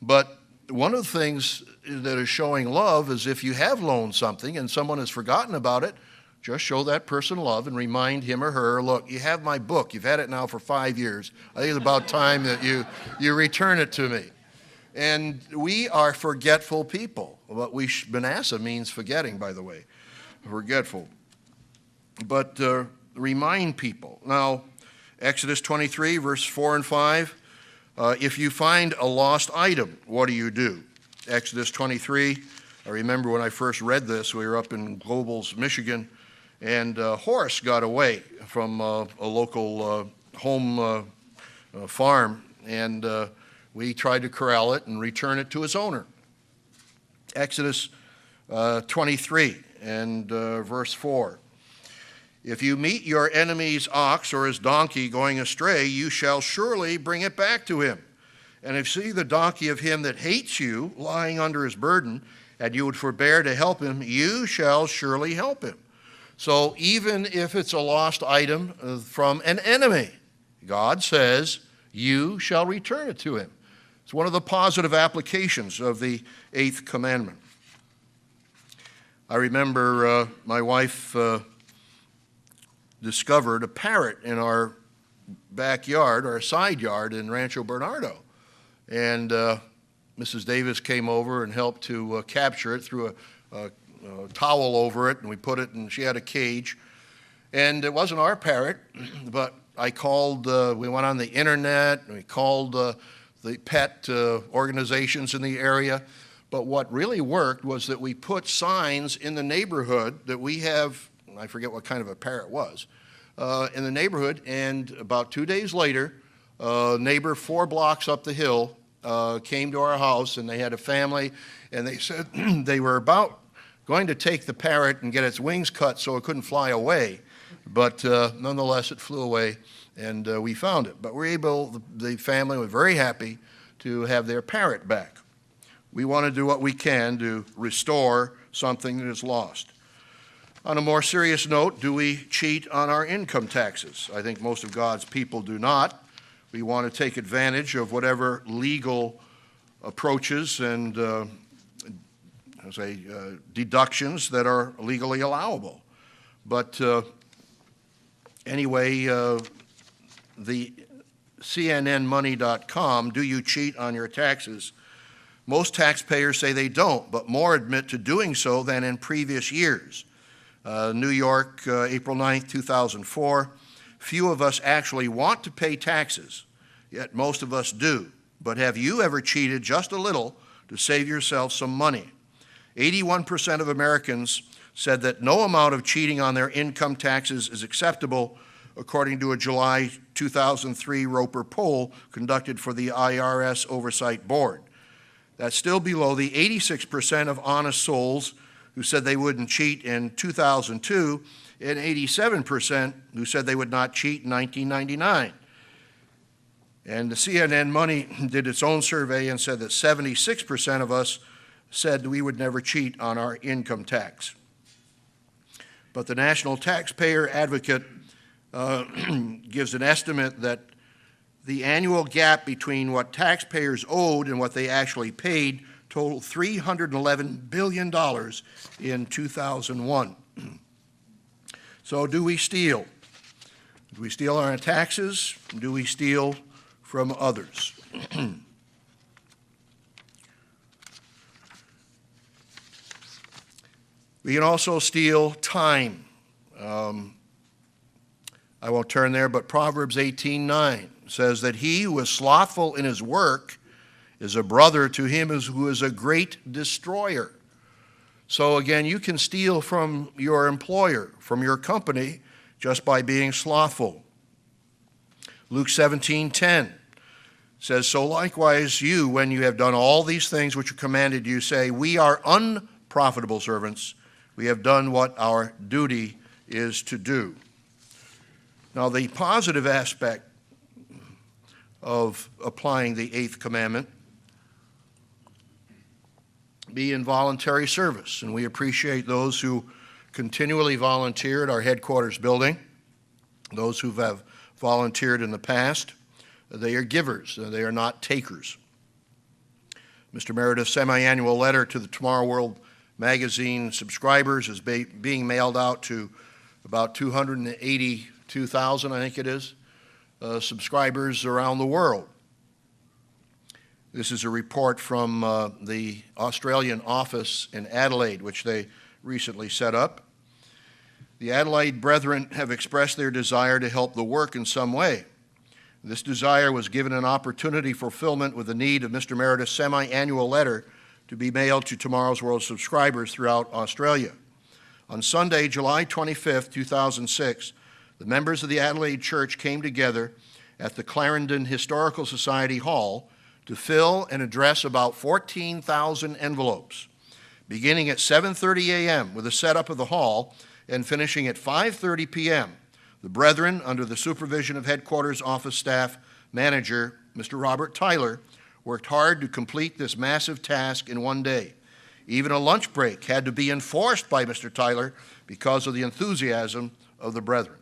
But one of the things that is showing love is if you have loaned something and someone has forgotten about it, just show that person love and remind him or her, look, you have my book. You've had it now for 5 years. I think it's about time that you return it to me. And we are forgetful people. Manasseh means forgetting, by the way. Forgetful. But remind people. Now, Exodus 23, verse 4 and 5, if you find a lost item, what do? Exodus 23, I remember when I first read this, we were up in Global's, Michigan, and a horse got away from a local home farm, and we tried to corral it and return it to its owner. Exodus 23 and verse 4. If you meet your enemy's ox or his donkey going astray, you shall surely bring it back to him. And if you see the donkey of him that hates you lying under his burden, and you would forbear to help him, you shall surely help him. So even if it's a lost item from an enemy, God says, you shall return it to him. It's one of the positive applications of the 8th commandment. I remember my wife discovered a parrot in our backyard, our side yard in Rancho Bernardo. And Mrs. Davis came over and helped to capture it, threw a towel over it, and we put it, and she had a cage. And it wasn't our parrot, but I called, we went on the internet, and we called the pet organizations in the area. But what really worked was that we put signs in the neighborhood that we have, I forget what kind of a parrot was, in the neighborhood, and about 2 days later, a neighbor 4 blocks up the hill came to our house, and they had a family, and they said they were about going to take the parrot and get its wings cut so it couldn't fly away. But nonetheless, it flew away, and we found it. But we're able, the family was very happy to have their parrot back. We want to do what we can to restore something that is lost. On a more serious note, do we cheat on our income taxes? I think most of God's people do not. We want to take advantage of whatever legal approaches and deductions that are legally allowable. But anyway, the CNNmoney.com, do you cheat on your taxes? Most taxpayers say they don't, but more admit to doing so than in previous years. New York, April 9th, 2004. Few of us actually want to pay taxes, yet most of us do. But have you ever cheated just a little to save yourself some money? 81% of Americans said that no amount of cheating on their income taxes is acceptable, according to a July 2003 Roper poll conducted for the IRS Oversight Board. That's still below the 86% of honest souls who said they wouldn't cheat in 2002 and 87% who said they would not cheat in 1999. And the CNN Money did its own survey and said that 76% of us said we would never cheat on our income tax. But the National Taxpayer Advocate gives an estimate that the annual gap between what taxpayers owed and what they actually paid totaled $311 billion in 2001. So do we steal? Do we steal on our taxes? Do we steal from others? We can also steal time. I won't turn there, but Proverbs 18:9 says that he who is slothful in his work is a brother to him who is a great destroyer. So again, you can steal from your employer, from your company, just by being slothful. Luke 17:10 says, so likewise you, when you have done all these things which are commanded you, say, we are unprofitable servants. We have done what our duty is to do. Now, the positive aspect of applying the 8th commandment be in voluntary service. And we appreciate those who continually volunteer at our headquarters building, those who have volunteered in the past. They are givers, they are not takers. Mr. Meredith's semi-annual letter to the Tomorrow World magazine subscribers is being mailed out to about 282,000, I think it is, subscribers around the world. This is a report from the Australian office in Adelaide, which they recently set up. The Adelaide Brethren have expressed their desire to help the work in some way. This desire was given an opportunity fulfillment with the need of Mr. Meredith's semi-annual letter to be mailed to Tomorrow's World subscribers throughout Australia. On Sunday, July 25th, 2006, the members of the Adelaide Church came together at the Clarendon Historical Society Hall to fill and address about 14,000 envelopes. Beginning at 7:30 a.m. with the setup of the hall, and finishing at 5:30 p.m., the brethren, under the supervision of headquarters office staff manager, Mr. Robert Tyler, worked hard to complete this massive task in one day. Even a lunch break had to be enforced by Mr. Tyler because of the enthusiasm of the brethren.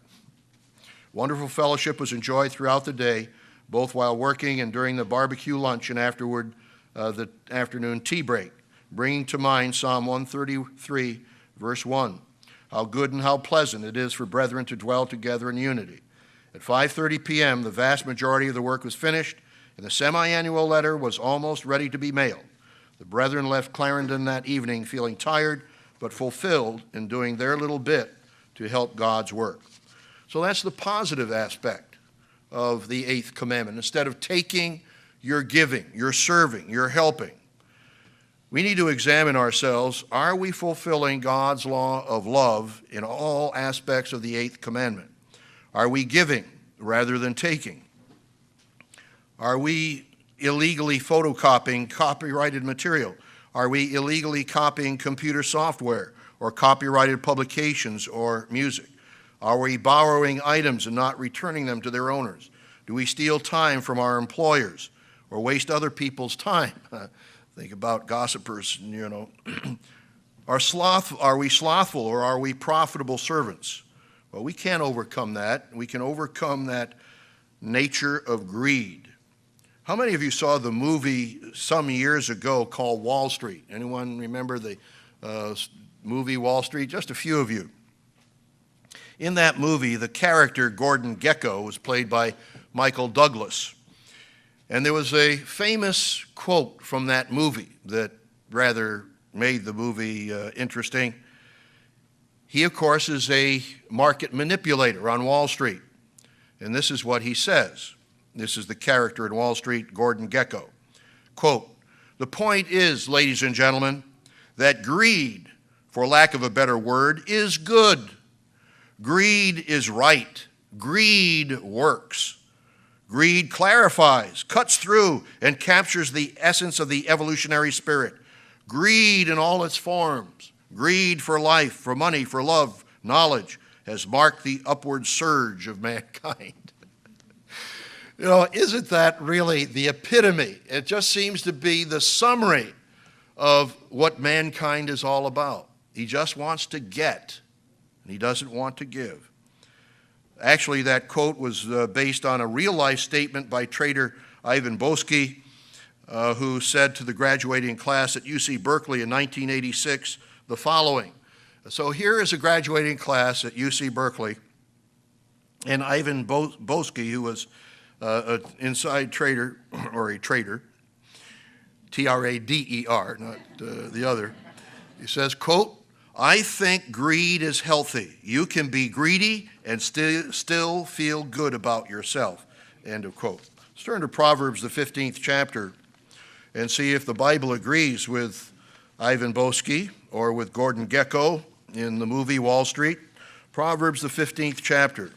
Wonderful fellowship was enjoyed throughout the day, both while working and during the barbecue lunch and afterward the afternoon tea break, bringing to mind Psalm 133, verse 1. How good and how pleasant it is for brethren to dwell together in unity. At 5:30 p.m., the vast majority of the work was finished, and the semi-annual letter was almost ready to be mailed. The brethren left Clarendon that evening feeling tired but fulfilled in doing their little bit to help God's work. So that's the positive aspect of the eighth commandment. Instead of taking, you're giving, you're serving, you're helping. We need to examine ourselves. Are we fulfilling God's law of love in all aspects of the eighth commandment? Are we giving rather than taking? Are we illegally photocopying copyrighted material? Are we illegally copying computer software or copyrighted publications or music? Are we borrowing items and not returning them to their owners? Do we steal time from our employers or waste other people's time? Think about gossipers, Are we slothful or are we profitable servants? Well, we can't overcome that. We can overcome that nature of greed. How many of you saw the movie some years ago called Wall Street? Anyone remember the movie Wall Street? Just a few of you. In that movie, the character Gordon Gekko was played by Michael Douglas. And there was a famous quote from that movie that rather made the movie interesting. He, of course, is a market manipulator on Wall Street. And this is what he says. This is the character in Wall Street, Gordon Gekko. Quote, "The point is, ladies and gentlemen, that greed, for lack of a better word, is good. Greed is right. Greed works. Greed clarifies, cuts through, and captures the essence of the evolutionary spirit. Greed in all its forms, greed for life, for money, for love, knowledge, has marked the upward surge of mankind." Isn't that really the epitome? It just seems to be the summary of what mankind is all about. He just wants to get, and he doesn't want to give. Actually, that quote was based on a real-life statement by trader Ivan Boesky, who said to the graduating class at UC Berkeley in 1986 the following. So here is a graduating class at UC Berkeley, and Ivan Boesky, who was an inside trader, or a trader, T-R-A-D-E-R, not the other. He says, quote, "I think greed is healthy. You can be greedy and still feel good about yourself," end of quote. Let's turn to Proverbs, the 15th chapter, and see if the Bible agrees with Ivan Boesky or with Gordon Gekko in the movie Wall Street. Proverbs, the 15th chapter.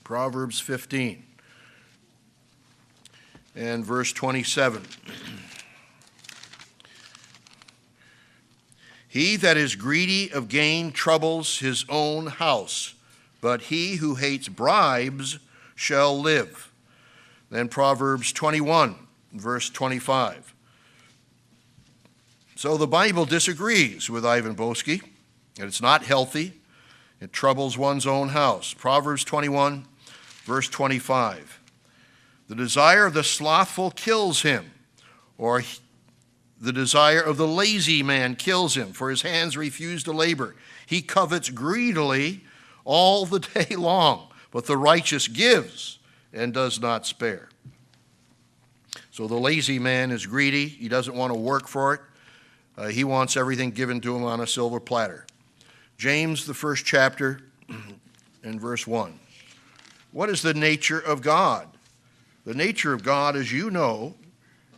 Proverbs 15 and verse 27. "He that is greedy of gain troubles his own house, but he who hates bribes shall live." Then Proverbs 21, verse 25. So the Bible disagrees with Ivan Boesky, and it's not healthy. It troubles one's own house. Proverbs 21, verse 25. "The desire of the slothful kills him, or the desire of the lazy man kills him, for his hands refuse to labor. He covets greedily all the day long, but the righteous gives and does not spare." So the lazy man is greedy. He doesn't want to work for it. He wants everything given to him on a silver platter. James, the first chapter, and verse 1. What is the nature of God? The nature of God, as you know,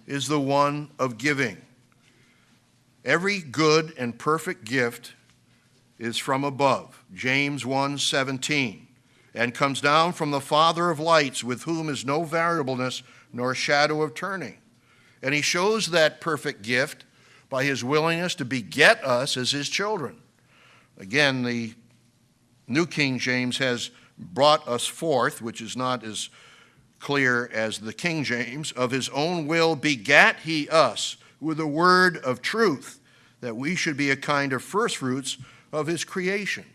is the one of giving. Every good and perfect gift is from above, James 1:17, and comes down from the Father of lights, with whom is no variableness nor shadow of turning. And he shows that perfect gift by his willingness to beget us as his children. Again, the New King James has brought us forth, which is not as clear as the King James. Of his own will begat he us with a word of truth, that we should be a kind of firstfruits of his creation.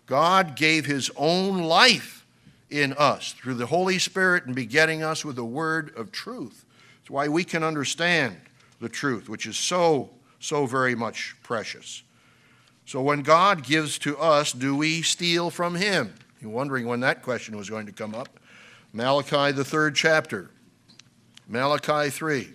God gave his own life in us through the Holy Spirit and begetting us with a word of truth. That's why we can understand the truth, which is so very much precious. So when God gives to us, do we steal from him? You're wondering when that question was going to come up. Malachi, the 3rd chapter. Malachi 3.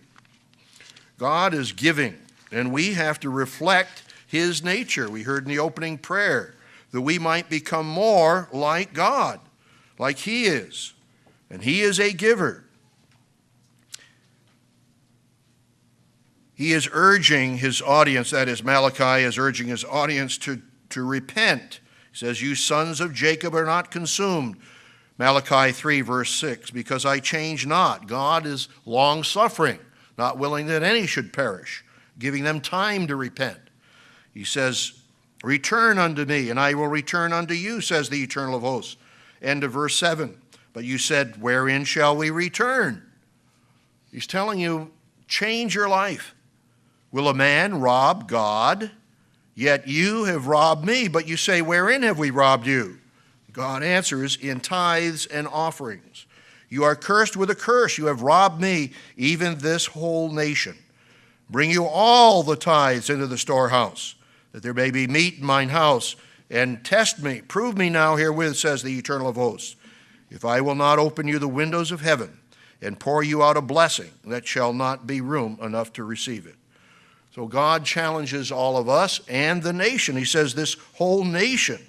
God is giving, and we have to reflect his nature. We heard in the opening prayer that we might become more like God, like he is. And he is a giver. He is urging his audience, that is, Malachi is urging his audience to repent. He says, you sons of Jacob are not consumed. Malachi 3, verse 6, because I change not. God is long-suffering, not willing that any should perish, giving them time to repent. He says, return unto me, and I will return unto you, says the Eternal of hosts. End of verse 7. But you said, wherein shall we return? He's telling you, change your life. Will a man rob God? Yet you have robbed me. But you say, wherein have we robbed you? God answers, in tithes and offerings. You are cursed with a curse. You have robbed me, even this whole nation. Bring you all the tithes into the storehouse, that there may be meat in mine house, and test me. Prove me now herewith, says the Eternal of hosts, if I will not open you the windows of heaven and pour you out a blessing that shall not be room enough to receive it. So God challenges all of us and the nation. He says, this whole nation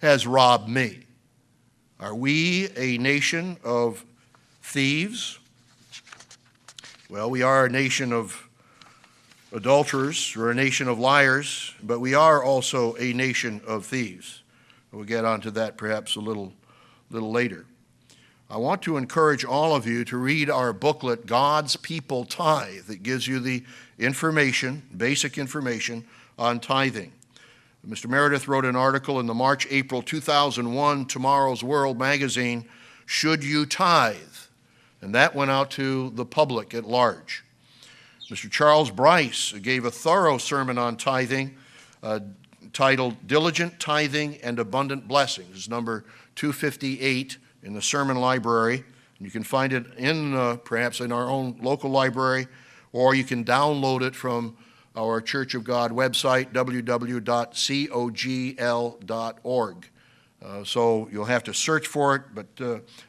has robbed me. Are we a nation of thieves? Well, we are a nation of adulterers, or a nation of liars, but we are also a nation of thieves. We'll get onto that perhaps a little later. I want to encourage all of you to read our booklet, God's People Tithe. It gives you the information, basic information on tithing. Mr. Meredith wrote an article in the March-April 2001 Tomorrow's World magazine, Should You Tithe? And that went out to the public at large. Mr. Charles Bryce gave a thorough sermon on tithing titled Diligent Tithing and Abundant Blessings. It's number 258 in the sermon library. You can find it in perhaps in our own local library, or you can download it from our Church of God website, www.cogl.org. So you'll have to search for it, but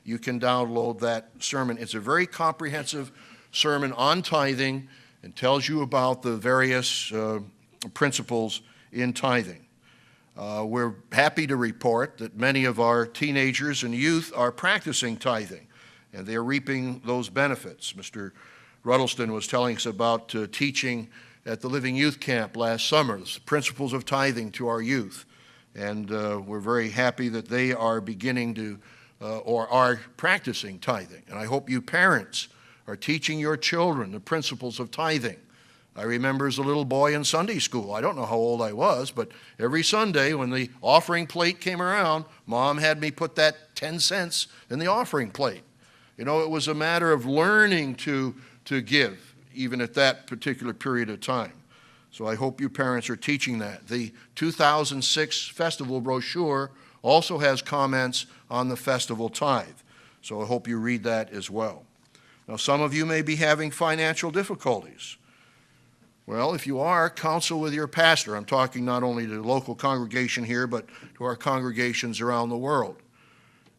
you can download that sermon. It's a very comprehensive sermon on tithing and tells you about the various principles in tithing. We're happy to report that many of our teenagers and youth are practicing tithing, and they're reaping those benefits. Mr. Ruddleston was telling us about teaching at the Living Youth Camp last summer, the principles of tithing to our youth. And we're very happy that they are beginning to, or are practicing tithing. And I hope you parents are teaching your children the principles of tithing. I remember as a little boy in Sunday school, I don't know how old I was, but every Sunday when the offering plate came around, Mom had me put that 10 cents in the offering plate. You know, it was a matter of learning to give, even at that particular period of time. So I hope you parents are teaching that. The 2006 festival brochure also has comments on the festival tithe. So I hope you read that as well. Now, some of you may be having financial difficulties. Well, if you are, counsel with your pastor. I'm talking not only to the local congregation here, but to our congregations around the world.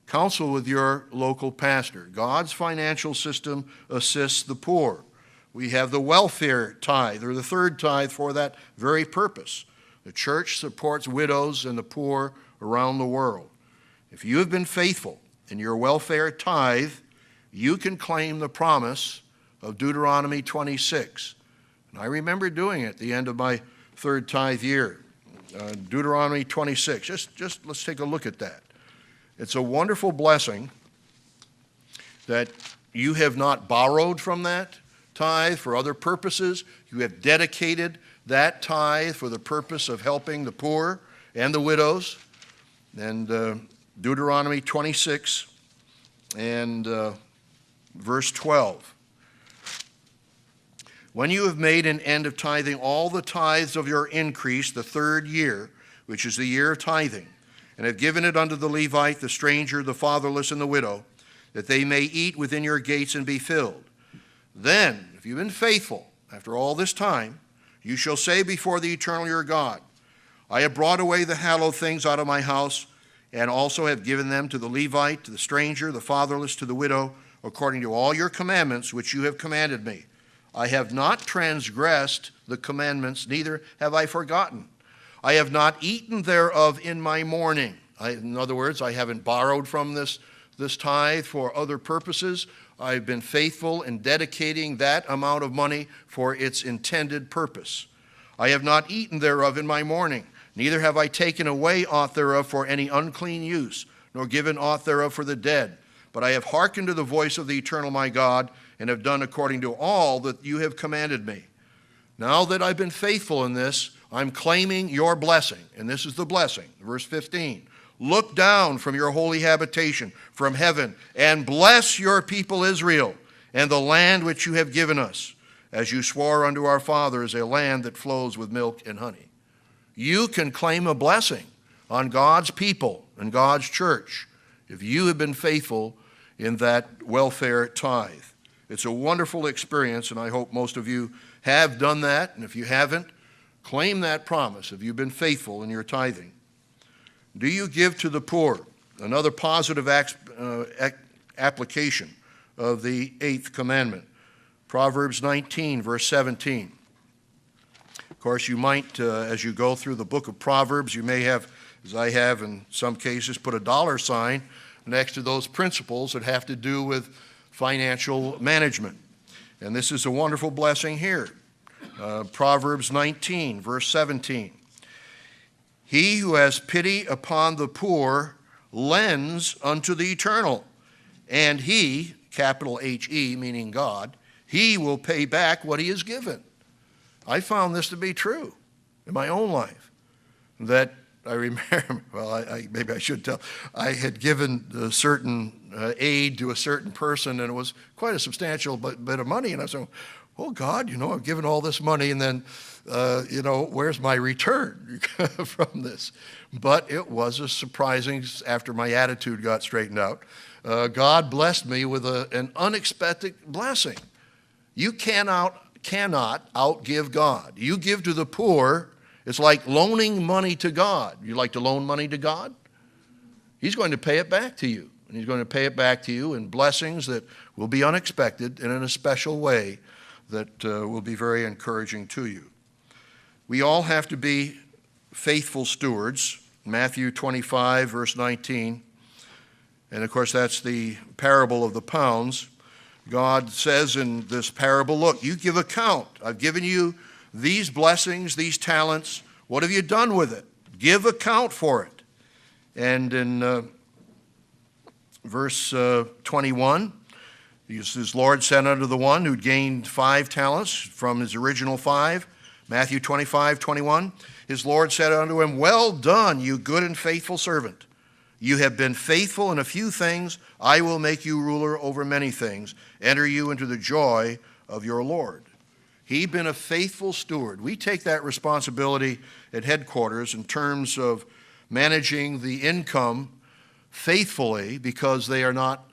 Counsel with your local pastor. God's financial system assists the poor. We have the welfare tithe, or the third tithe, for that very purpose. The church supports widows and the poor around the world. If you have been faithful in your welfare tithe, you can claim the promise of Deuteronomy 26. And I remember doing it at the end of my third tithe year. Deuteronomy 26. Just let's take a look at that. It's a wonderful blessing that you have not borrowed from that tithe for other purposes. You have dedicated that tithe for the purpose of helping the poor and the widows, and Deuteronomy 26 and verse 12. When you have made an end of tithing all the tithes of your increase the third year, which is the year of tithing, and have given it unto the Levite, the stranger, the fatherless, and the widow, that they may eat within your gates and be filled. Then, if you've been faithful after all this time, you shall say before the eternal your God, I have brought away the hallowed things out of my house, and also have given them to the Levite, to the stranger, the fatherless, to the widow, according to all your commandments which you have commanded me. I have not transgressed the commandments, neither have I forgotten. I have not eaten thereof in my mourning. In other words, I haven't borrowed from this tithe for other purposes. I've been faithful in dedicating that amount of money for its intended purpose. I have not eaten thereof in my mourning, neither have I taken away aught thereof for any unclean use, nor given aught thereof for the dead. But I have hearkened to the voice of the eternal my God, and have done according to all that you have commanded me. Now that I've been faithful in this, I'm claiming your blessing. And this is the blessing. Verse 15. Look down from your holy habitation, from heaven, and bless your people Israel, and the land which you have given us, as you swore unto our fathers, a land that flows with milk and honey. You can claim a blessing on God's people and God's church if you have been faithful in that welfare tithe. It's a wonderful experience, and I hope most of you have done that. And if you haven't, claim that promise if you've been faithful in your tithing. Do you give to the poor? Another positive application of the eighth commandment. Proverbs 19, verse 17. Of course, you might, as you go through the book of Proverbs, you may have, as I have in some cases, put a dollar sign next to those principles that have to do with financial management. And this is a wonderful blessing here. Proverbs 19, verse 17. He who has pity upon the poor lends unto the eternal, and he, capital H-E, meaning God, he will pay back what he has given. I found this to be true in my own life. That I remember, well, maybe I should tell, I had given a certain aid to a certain person, and it was quite a substantial bit of money, and I said, oh God, I've given all this money, and then, where's my return from this? But it was a surprising, after my attitude got straightened out, God blessed me with an unexpected blessing. You cannot outgive God. You give to the poor, it's like loaning money to God. You like to loan money to God? He's going to pay it back to you. And he's going to pay it back to you in blessings that will be unexpected and in a special way that will be very encouraging to you. We all have to be faithful stewards. Matthew 25, verse 19. And of course, that's the parable of the pounds. God says in this parable, look, you give account. I've given you these blessings, these talents. What have you done with it? Give account for it. And in verse 21, his Lord said unto the one who gained 5 talents from his original 5, Matthew 25, 21, his Lord said unto him, well done, you good and faithful servant. You have been faithful in a few things. I will make you ruler over many things. Enter you into the joy of your Lord. He'd been a faithful steward. We take that responsibility at headquarters in terms of managing the income faithfully, because they are not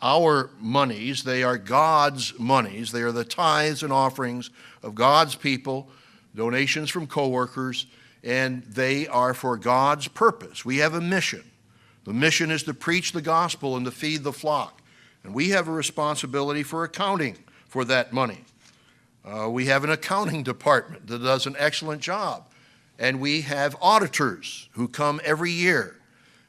our monies, they are God's monies. They are the tithes and offerings of God's people, donations from coworkers, and they are for God's purpose. We have a mission. The mission is to preach the gospel and to feed the flock. And we have a responsibility for accounting for that money. We have an accounting department that does an excellent job. And we have auditors who come every year.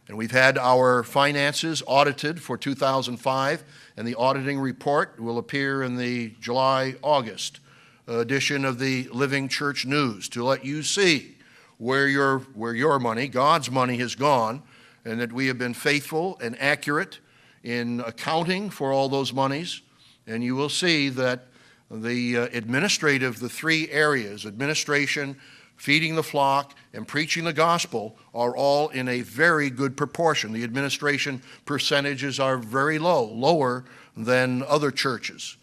And we've had our finances audited for 2005, and the auditing report will appear in the July-August edition of the Living Church News to let you see where your money, God's money, has gone, and that we have been faithful and accurate in accounting for all those monies. And you will see that the 3 areas, administration, feeding the flock, and preaching the gospel are all in a very good proportion. The administration percentages are very low, lower than other churches.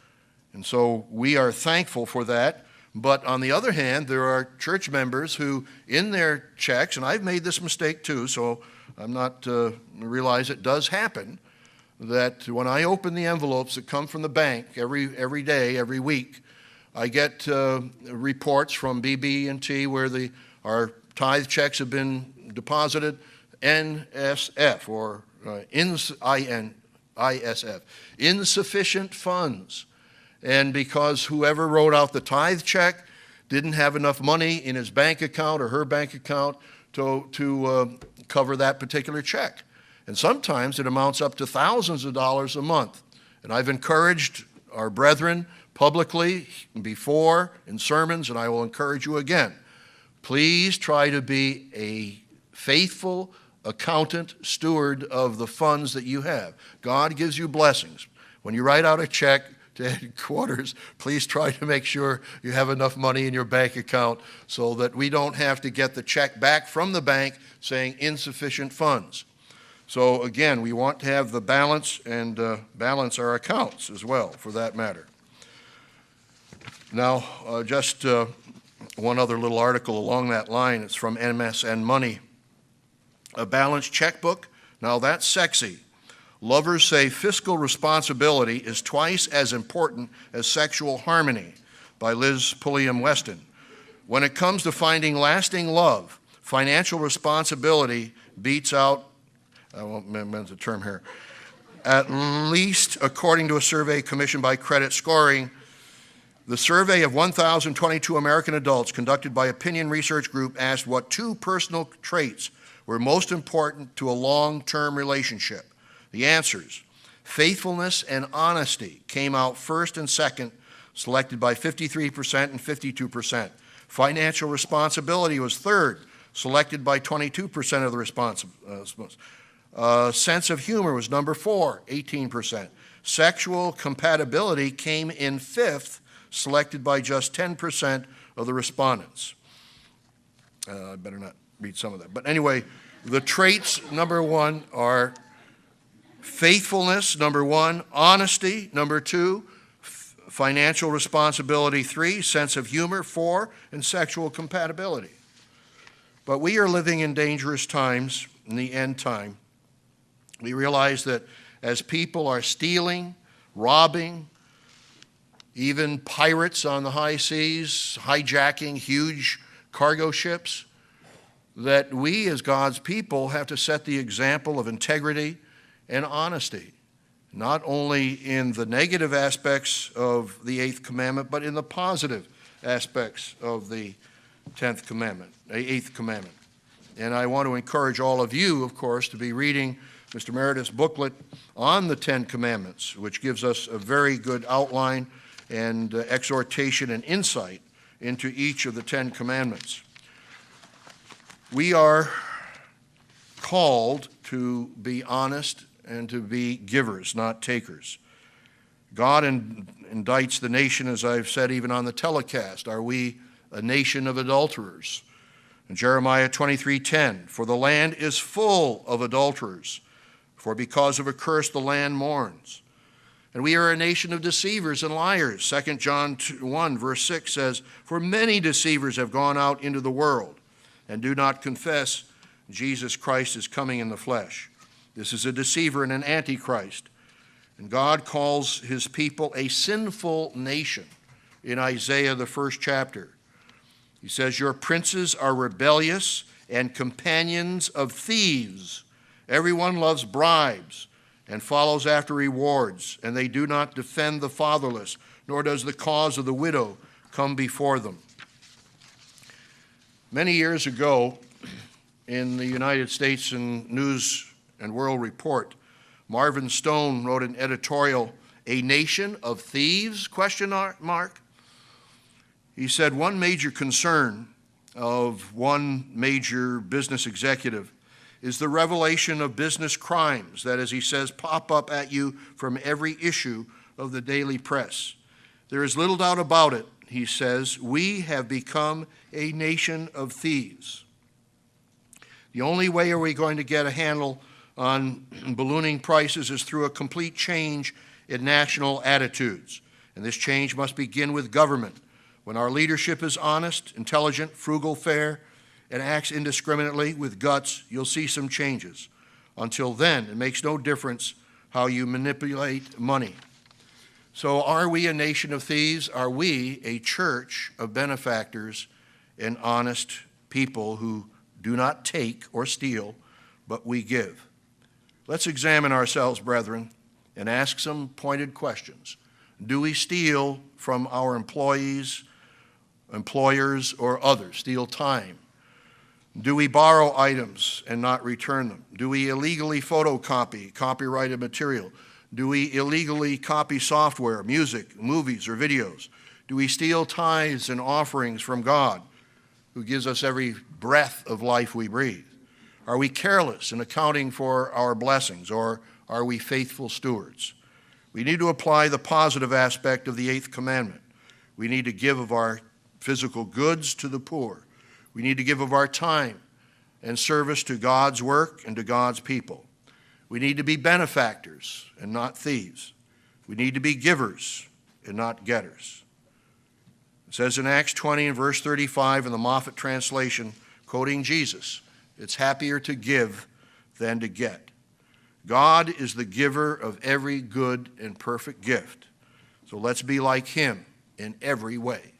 And so we are thankful for that. But on the other hand, there are church members who, in their checks, and I've made this mistake too, so I'm not, realize it does happen, that when I open the envelopes that come from the bank every day, every week, I get reports from BB&T where our tithe checks have been deposited, NSF, or ISF, insufficient funds. And because whoever wrote out the tithe check didn't have enough money in his bank account or her bank account to cover that particular check. And sometimes it amounts up to thousands of dollars a month. And I've encouraged our brethren publicly before in sermons, and I will encourage you again. Please try to be a faithful accountant, steward of the funds that you have. God gives you blessings. When you write out a check to headquarters, please try to make sure you have enough money in your bank account so that we don't have to get the check back from the bank saying insufficient funds. So again, we want to have the balance and balance our accounts as well, for that matter. Now, just one other little article along that line. It's from MSN Money. A balanced checkbook? Now that's sexy. Lovers say fiscal responsibility is twice as important as sexual harmony, by Liz Pulliam Weston. When it comes to finding lasting love, financial responsibility beats out, I won't mention the term here, at least according to a survey commissioned by Credit Scoring. The survey of 1,022 American adults conducted by Opinion Research Group asked what two personal traits were most important to a long-term relationship. The answers: faithfulness and honesty came out first and second, selected by 53% and 52%. Financial responsibility was third, selected by 22% of the responsible. Sense of humor was number 4, 18%. Sexual compatibility came in fifth, selected by just 10% of the respondents. I better not read some of that. But anyway, the traits, number 1, are faithfulness, number 1, honesty, number 2, financial responsibility, 3, sense of humor, 4, and sexual compatibility. But we are living in dangerous times, in the end time. We realize that as people are stealing, robbing, even pirates on the high seas, hijacking huge cargo ships, that we as God's people have to set the example of integrity and honesty, not only in the negative aspects of the 8th commandment, but in the positive aspects of the 10th commandment, the 8th commandment. And I want to encourage all of you, of course, to be reading Mr. Meredith's booklet on the 10 Commandments, which gives us a very good outline and exhortation and insight into each of the 10 Commandments. We are called to be honest and to be givers, not takers. God indicts the nation, as I've said even on the telecast. Are we a nation of adulterers? In Jeremiah 23:10, for the land is full of adulterers, for because of a curse the land mourns. And we are a nation of deceivers and liars. 2 John 1 verse 6 says, for many deceivers have gone out into the world and do not confess Jesus Christ is coming in the flesh. This is a deceiver and an antichrist. And God calls his people a sinful nation in Isaiah, the 1st chapter. He says, your princes are rebellious and companions of thieves. Everyone loves bribes and follows after rewards, and they do not defend the fatherless, nor does the cause of the widow come before them. Many years ago, in the United States News and World Report, Marvin Stone wrote an editorial, A Nation of Thieves, question mark. He said one major concern of one major business executive is the revelation of business crimes that, as he says, pop up at you from every issue of the daily press. There is little doubt about it, he says, we have become a nation of thieves. The only way are we going to get a handle on ballooning prices is through a complete change in national attitudes. And this change must begin with government. When our leadership is honest, intelligent, frugal, fair, and acts indiscriminately with guts, you'll see some changes. Until then, it makes no difference how you manipulate money. So are we a nation of thieves? Are we a church of benefactors and honest people who do not take or steal, but we give? Let's examine ourselves, brethren, and ask some pointed questions. Do we steal from our employees, employers, or others? Steal time? Do we borrow items and not return them? Do we illegally photocopy copyrighted material? Do we illegally copy software, music, movies, or videos? Do we steal tithes and offerings from God, who gives us every breath of life we breathe? Are we careless in accounting for our blessings, or are we faithful stewards? We need to apply the positive aspect of the 8th commandment. We need to give of our physical goods to the poor. We need to give of our time and service to God's work and to God's people. We need to be benefactors and not thieves. We need to be givers and not getters. It says in Acts 20 and verse 35 in the Moffat translation, quoting Jesus, it's happier to give than to get. God is the giver of every good and perfect gift. So let's be like him in every way.